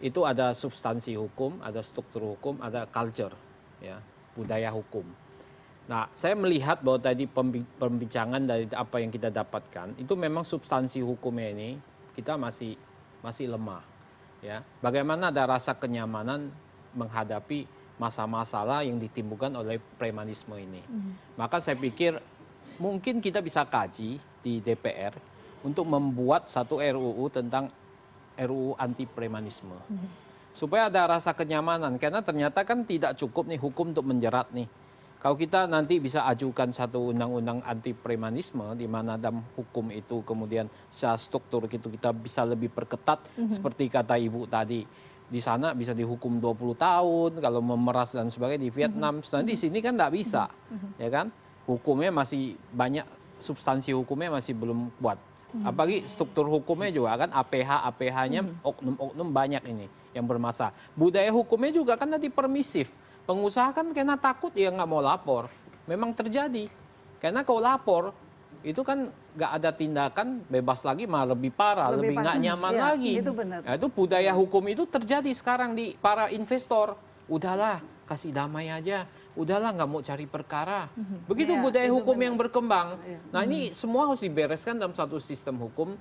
[SPEAKER 3] Itu ada substansi hukum, ada struktur hukum, ada culture, ya, budaya hukum. Nah, saya melihat bahwa tadi pembincangan dari apa yang kita dapatkan, itu memang substansi hukumnya ini kita masih lemah. Ya. Bagaimana ada rasa kenyamanan menghadapi masalah-masalah yang ditimbulkan oleh premanisme ini. Maka saya pikir mungkin kita bisa kaji di DPR untuk membuat satu RUU tentang RUU anti premanisme. Supaya ada rasa kenyamanan, karena ternyata kan tidak cukup nih hukum untuk menjerat nih. Kalau kita nanti bisa ajukan satu undang-undang anti premanisme di mana dalam hukum itu kemudian secara struktur itu kita bisa lebih perketat seperti kata Ibu tadi. Di sana bisa dihukum 20 tahun, kalau memeras dan sebagainya di Vietnam. Di sini kan nggak bisa, ya kan? Hukumnya masih banyak, substansi hukumnya masih belum kuat. Apalagi struktur hukumnya juga kan APH-nya oknum-oknum banyak ini yang bermasalah. Budaya hukumnya juga kan nanti permisif. Pengusaha kan karena takut ya nggak mau lapor. Memang terjadi. Karena kalau lapor, itu kan nggak ada tindakan, bebas lagi malah lebih parah, lebih nggak nyaman lagi.
[SPEAKER 4] Itu benar.
[SPEAKER 3] Nah, itu budaya hukum itu terjadi sekarang di para investor. Udahlah, kasih damai aja. Udahlah, nggak mau cari perkara. Begitu budaya hukum yang berkembang. Nah, ini semua harus dibereskan dalam satu sistem hukum.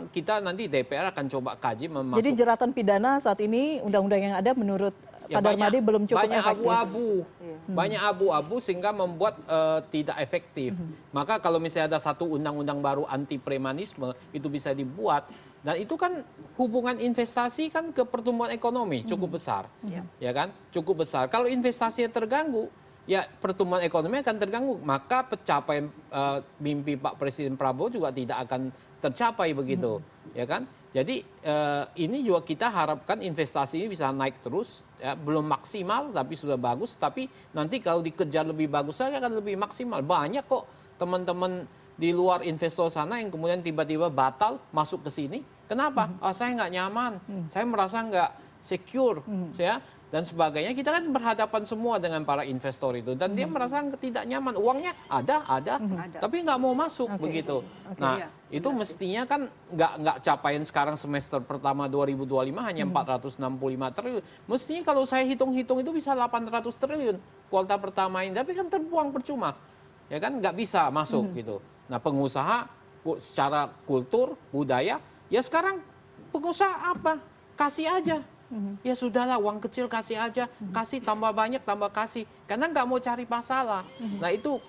[SPEAKER 3] Kita nanti DPR akan coba kaji memasuk.
[SPEAKER 1] Jadi jeratan pidana saat ini undang-undang yang ada menurut Pak Darmadi belum cukup
[SPEAKER 3] banyak
[SPEAKER 1] efektif.
[SPEAKER 3] Banyak abu-abu sehingga membuat tidak efektif. Maka kalau misalnya ada satu undang-undang baru anti premanisme itu bisa dibuat, dan itu kan hubungan investasi kan ke pertumbuhan ekonomi cukup besar, ya kan? Cukup besar. Kalau investasinya terganggu, ya pertumbuhan ekonomi akan terganggu. Maka pencapaian mimpi Pak Presiden Prabowo juga tidak akan tercapai begitu, ya kan? Jadi ini juga kita harapkan investasi ini bisa naik terus, ya, belum maksimal tapi sudah bagus. Tapi nanti kalau dikejar lebih bagus lagi akan lebih maksimal. Banyak kok teman-teman di luar investor sana yang kemudian tiba-tiba batal masuk ke sini. Kenapa? Saya nggak nyaman, saya merasa nggak secure, ya, dan sebagainya. Kita kan berhadapan semua dengan para investor itu, dan dia merasa tidak nyaman. Uangnya ada, tapi nggak mau masuk begitu. Nah, itu mestinya kan nggak capaian sekarang semester pertama 2025 hanya 465 triliun. Mestinya kalau saya hitung-hitung itu bisa 800 triliun kuartal pertama ini, tapi kan terbuang percuma. Ya kan nggak bisa masuk gitu. Nah, pengusaha secara kultur, budaya, ya sekarang pengusaha apa? Kasih aja. Ya sudahlah, uang kecil kasih aja, kasih tambah banyak, tambah kasih. Karena nggak mau cari masalah. Nah, itu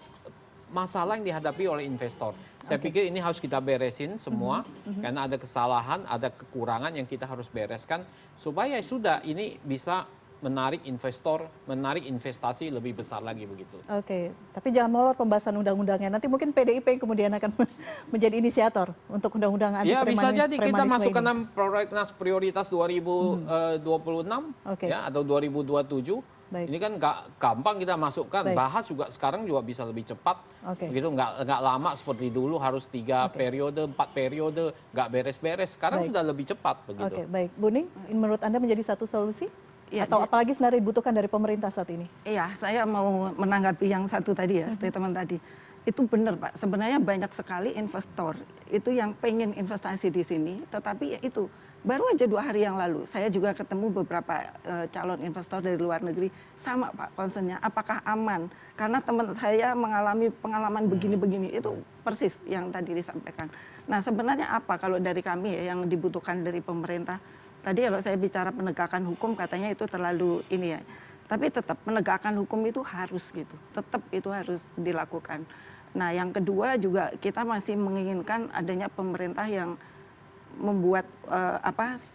[SPEAKER 3] masalah yang dihadapi oleh investor. Saya pikir ini harus kita beresin semua, karena ada kesalahan, ada kekurangan yang kita harus bereskan, supaya sudah ini bisa menarik investor, menarik investasi lebih besar lagi begitu. Oke,
[SPEAKER 1] tapi jangan molor pembahasan undang-undangnya. Nanti mungkin PDIP yang kemudian akan menjadi inisiator untuk undang-undang anti
[SPEAKER 3] premanisme. Ya, bisa jadi kita masuk ke
[SPEAKER 1] dalam
[SPEAKER 3] prolegnas prioritas 2026 ya, atau 2027. Baik. Ini kan gampang kita masukkan. Baik. Bahas juga sekarang juga bisa lebih cepat. Begitu, nggak lama seperti dulu harus 3 periode, 4 periode, nggak beres-beres. Sekarang sudah lebih cepat begitu.
[SPEAKER 1] Oke, baik. Bu Ning, menurut Anda menjadi satu solusi? Ya, atau apalagi sebenarnya dibutuhkan dari pemerintah saat ini?
[SPEAKER 4] Iya, saya mau menanggapi yang satu tadi ya, statement tadi. Itu benar Pak, sebenarnya banyak sekali investor itu yang pengen investasi di sini, tetapi itu baru aja 2 hari yang lalu, saya juga ketemu beberapa calon investor dari luar negeri, sama Pak concernnya, apakah aman? Karena teman saya mengalami pengalaman begini-begini, itu persis yang tadi disampaikan. Nah, sebenarnya apa kalau dari kami ya, yang dibutuhkan dari pemerintah? Tadi kalau saya bicara penegakan hukum katanya itu terlalu ini ya. Tapi tetap penegakan hukum itu harus gitu. Tetap itu harus dilakukan. Nah, yang kedua juga kita masih menginginkan adanya pemerintah yang membuat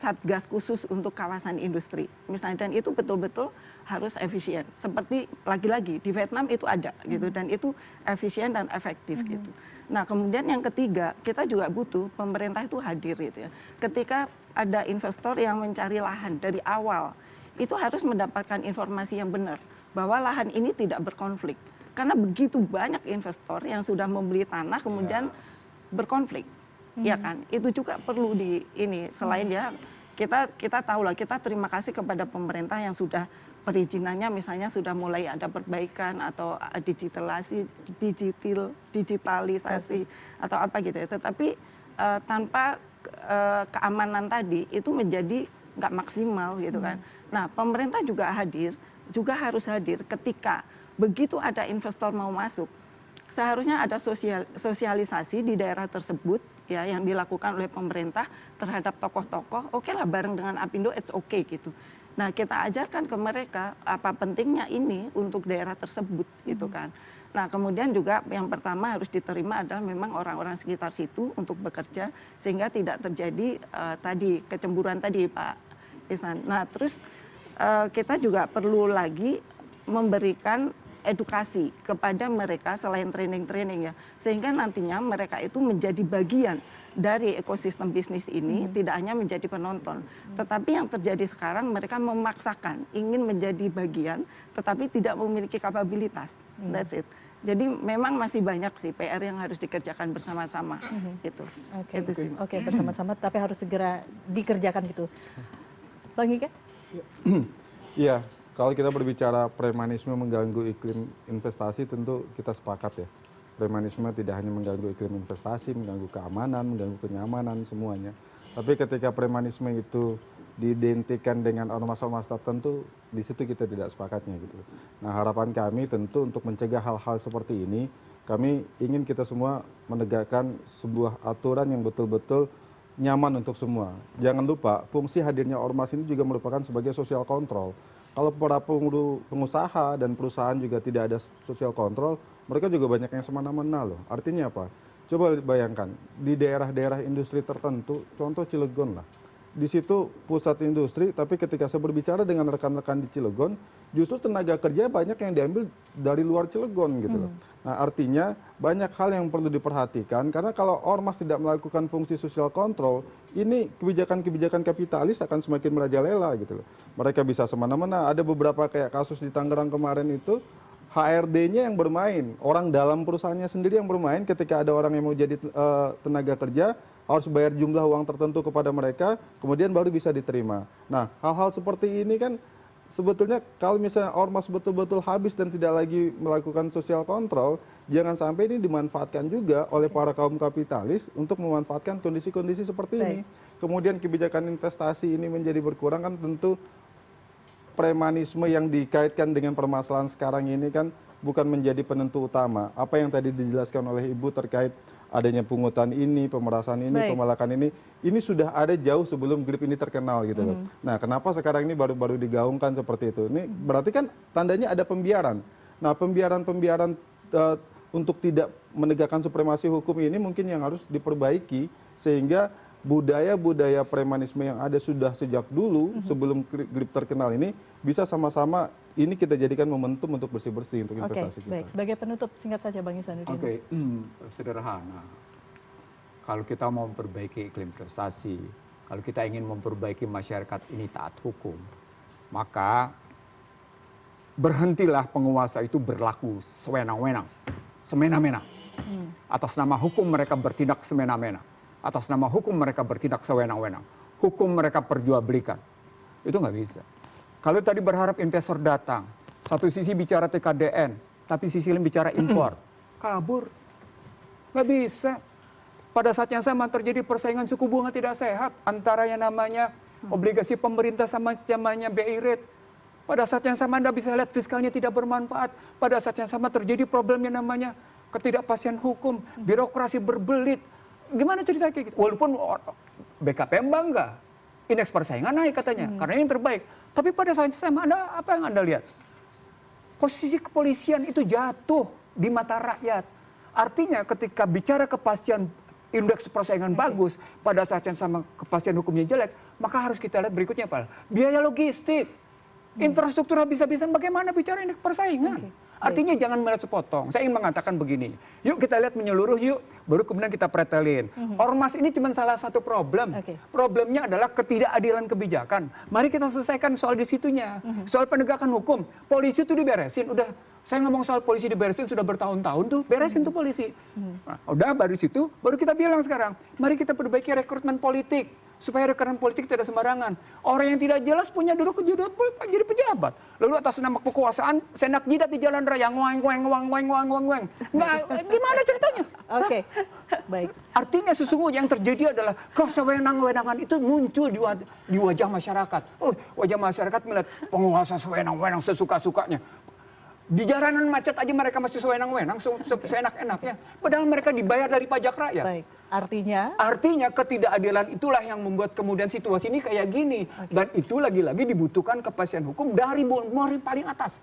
[SPEAKER 4] satgas khusus untuk kawasan industri. Misalnya, dan itu betul-betul harus efisien. Seperti lagi-lagi di Vietnam itu ada gitu, dan itu efisien dan efektif gitu. Nah, kemudian yang ketiga, kita juga butuh pemerintah itu hadir gitu ya. Ketika ada investor yang mencari lahan dari awal, itu harus mendapatkan informasi yang benar bahwa lahan ini tidak berkonflik. Karena begitu banyak investor yang sudah membeli tanah kemudian berkonflik. Ya kan? Itu juga perlu di ini, selain ya kita tahu lah, kita terima kasih kepada pemerintah yang sudah perizinannya misalnya sudah mulai ada perbaikan atau digitalisasi atau apa gitu ya. Tetapi tanpa keamanan tadi itu menjadi nggak maksimal gitu kan. Nah, pemerintah juga harus hadir ketika begitu ada investor mau masuk. Seharusnya ada sosialisasi di daerah tersebut ya yang dilakukan oleh pemerintah terhadap tokoh-tokoh. Oke lah, bareng dengan Apindo it's okay gitu. Nah, kita ajarkan ke mereka apa pentingnya ini untuk daerah tersebut gitu kan. Nah, kemudian juga yang pertama harus diterima adalah memang orang-orang sekitar situ untuk bekerja sehingga tidak terjadi tadi kecemburuan tadi Pak Ihsan. Nah, terus kita juga perlu lagi memberikan edukasi kepada mereka selain training-training ya, sehingga nantinya mereka itu menjadi bagian dari ekosistem bisnis ini, tidak hanya menjadi penonton. Tetapi yang terjadi sekarang mereka memaksakan ingin menjadi bagian, tetapi tidak memiliki kapabilitas. That's it. Jadi memang masih banyak sih PR yang harus dikerjakan bersama-sama. Gitu.
[SPEAKER 1] Oke, bersama-sama, tapi harus segera dikerjakan gitu. Bang Ika?
[SPEAKER 5] Iya. Kalau kita berbicara premanisme mengganggu iklim investasi, tentu kita sepakat ya. Premanisme tidak hanya mengganggu iklim investasi, mengganggu keamanan, mengganggu kenyamanan, semuanya. Tapi ketika premanisme itu diidentikan dengan ormas-ormas tertentu, di situ kita tidak sepakatnya gitu. Nah, harapan kami tentu untuk mencegah hal-hal seperti ini, kami ingin kita semua menegakkan sebuah aturan yang betul-betul nyaman untuk semua. Jangan lupa, fungsi hadirnya ormas ini juga merupakan sebagai social control. Kalau para pengusaha dan perusahaan juga tidak ada social control, mereka juga banyak yang semena-mena loh. Artinya apa? Coba bayangkan, di daerah-daerah industri tertentu, contoh Cilegon lah. Di situ pusat industri, tapi ketika saya berbicara dengan rekan-rekan di Cilegon, justru tenaga kerja banyak yang diambil dari luar Cilegon gitu loh. Nah, artinya banyak hal yang perlu diperhatikan, karena kalau ormas tidak melakukan fungsi social control, ini kebijakan-kebijakan kapitalis akan semakin merajalela gitu loh. Mereka bisa semena-mena, ada beberapa kayak kasus di Tangerang kemarin itu, HRD-nya yang bermain, orang dalam perusahaannya sendiri yang bermain ketika ada orang yang mau jadi tenaga kerja, harus bayar jumlah uang tertentu kepada mereka, kemudian baru bisa diterima. Nah, hal-hal seperti ini kan sebetulnya kalau misalnya ormas betul-betul habis dan tidak lagi melakukan sosial kontrol, jangan sampai ini dimanfaatkan juga oleh para kaum kapitalis untuk memanfaatkan kondisi-kondisi seperti ini. Kemudian kebijakan investasi ini menjadi berkurang, kan tentu premanisme yang dikaitkan dengan permasalahan sekarang ini kan bukan menjadi penentu utama. Apa yang tadi dijelaskan oleh Ibu terkait adanya pungutan ini, pemerasan ini, pemalakan ini sudah ada jauh sebelum grip ini terkenal gitu loh. Nah, kenapa sekarang ini baru-baru digaungkan seperti itu? Ini berarti kan tandanya ada pembiaran. Nah, pembiaran untuk tidak menegakkan supremasi hukum ini mungkin yang harus diperbaiki sehingga budaya-budaya premanisme yang ada sudah sejak dulu sebelum grip terkenal ini bisa sama-sama ini kita jadikan momentum untuk bersih-bersih untuk investasi kita.
[SPEAKER 1] Baik. Sebagai penutup singkat saja Bang Ihsanuddin.
[SPEAKER 2] Sederhana. Kalau kita mau memperbaiki iklim investasi, kalau kita ingin memperbaiki masyarakat ini taat hukum, maka berhentilah penguasa itu berlaku sewenang-wenang, semena-mena. Atas nama hukum mereka bertindak semena-mena. Atas nama hukum mereka bertindak sewenang-wenang. Hukum mereka perjualbelikan. Itu nggak bisa. Kalau tadi berharap investor datang, satu sisi bicara TKDN, tapi sisi lain bicara impor, kabur. Nggak bisa. Pada saat yang sama terjadi persaingan suku bunga tidak sehat antara yang namanya obligasi pemerintah sama namanya BI rate. Pada saat yang sama Anda bisa lihat fiskalnya tidak bermanfaat. Pada saat yang sama terjadi problem yang namanya ketidakpastian hukum, birokrasi berbelit. Gimana cerita kayak gitu? Walaupun BKPM bangga, indeks persaingan naik katanya, karena ini yang terbaik. Tapi pada saat yang sama apa yang Anda lihat? Posisi kepolisian itu jatuh di mata rakyat. Artinya ketika bicara kepastian indeks persaingan bagus, pada saat yang sama kepastian hukumnya jelek, maka harus kita lihat berikutnya Pak. Biaya logistik, infrastruktur habis-habisan, bagaimana bicara indeks persaingan? Artinya jangan melihat sepotong. Saya ingin mengatakan begini, yuk kita lihat menyeluruh yuk, baru kemudian kita pretelin. Ormas ini cuma salah satu problem. Problemnya adalah ketidakadilan kebijakan. Mari kita selesaikan soal di situnya. Soal penegakan hukum, polisi itu diberesin. Udah, saya ngomong soal polisi diberesin sudah bertahun-tahun tuh, beresin tuh polisi. Nah, udah baru situ, baru kita bilang sekarang, mari kita perbaiki rekrutmen politik. Supaya rekrutmen politik tidak sembarangan. Orang yang tidak jelas punya duduk jadi pejabat. Lalu atas nama kekuasaan, sendak jidat di jalan raya, ngoeng. Nah, gimana ceritanya?
[SPEAKER 1] Oke, baik.
[SPEAKER 2] Artinya sesungguhnya yang terjadi adalah kesewenang-wenangan itu muncul di wajah masyarakat. Oh, wajah masyarakat melihat penguasa sewenang-wenang sesuka-sukanya. Di jalanan macet aja mereka masih sewenang-wenang, seenak-enaknya. Padahal mereka dibayar dari pajak rakyat.
[SPEAKER 1] Baik. Artinya
[SPEAKER 2] ketidakadilan itulah yang membuat kemudian situasi ini kayak gini. Dan itu lagi-lagi dibutuhkan kepastian hukum dari paling atas.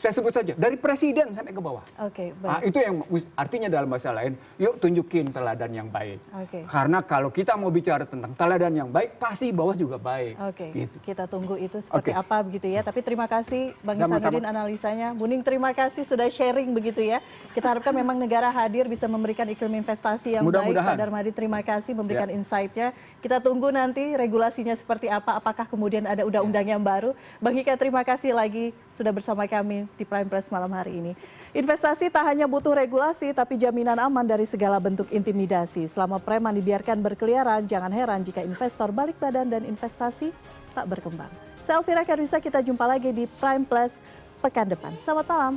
[SPEAKER 2] Saya sebut saja, dari presiden sampai ke bawah.
[SPEAKER 1] baik.
[SPEAKER 2] Nah, itu yang artinya dalam bahasa lain, yuk tunjukin teladan yang baik. Karena kalau kita mau bicara tentang teladan yang baik, pasti bawah juga baik.
[SPEAKER 1] Gitu. Kita tunggu itu seperti apa begitu ya. Tapi terima kasih Bang Ihsanuddin analisanya. Buning terima kasih sudah sharing begitu ya. Kita harapkan memang negara hadir bisa memberikan iklim investasi yang baik. Pak Darmadi terima kasih memberikan insight-nya. Kita tunggu nanti regulasinya seperti apa. Apakah kemudian ada undang-undang yang baru. Bang Hika terima kasih lagi sudah bersama kami di Prime Press malam hari ini. Investasi tak hanya butuh regulasi, tapi jaminan aman dari segala bentuk intimidasi. Selama preman dibiarkan berkeliaran, jangan heran jika investor balik badan dan investasi tak berkembang. Saya Elvira Karnisa, kita jumpa lagi di Prime Plus pekan depan. Selamat malam.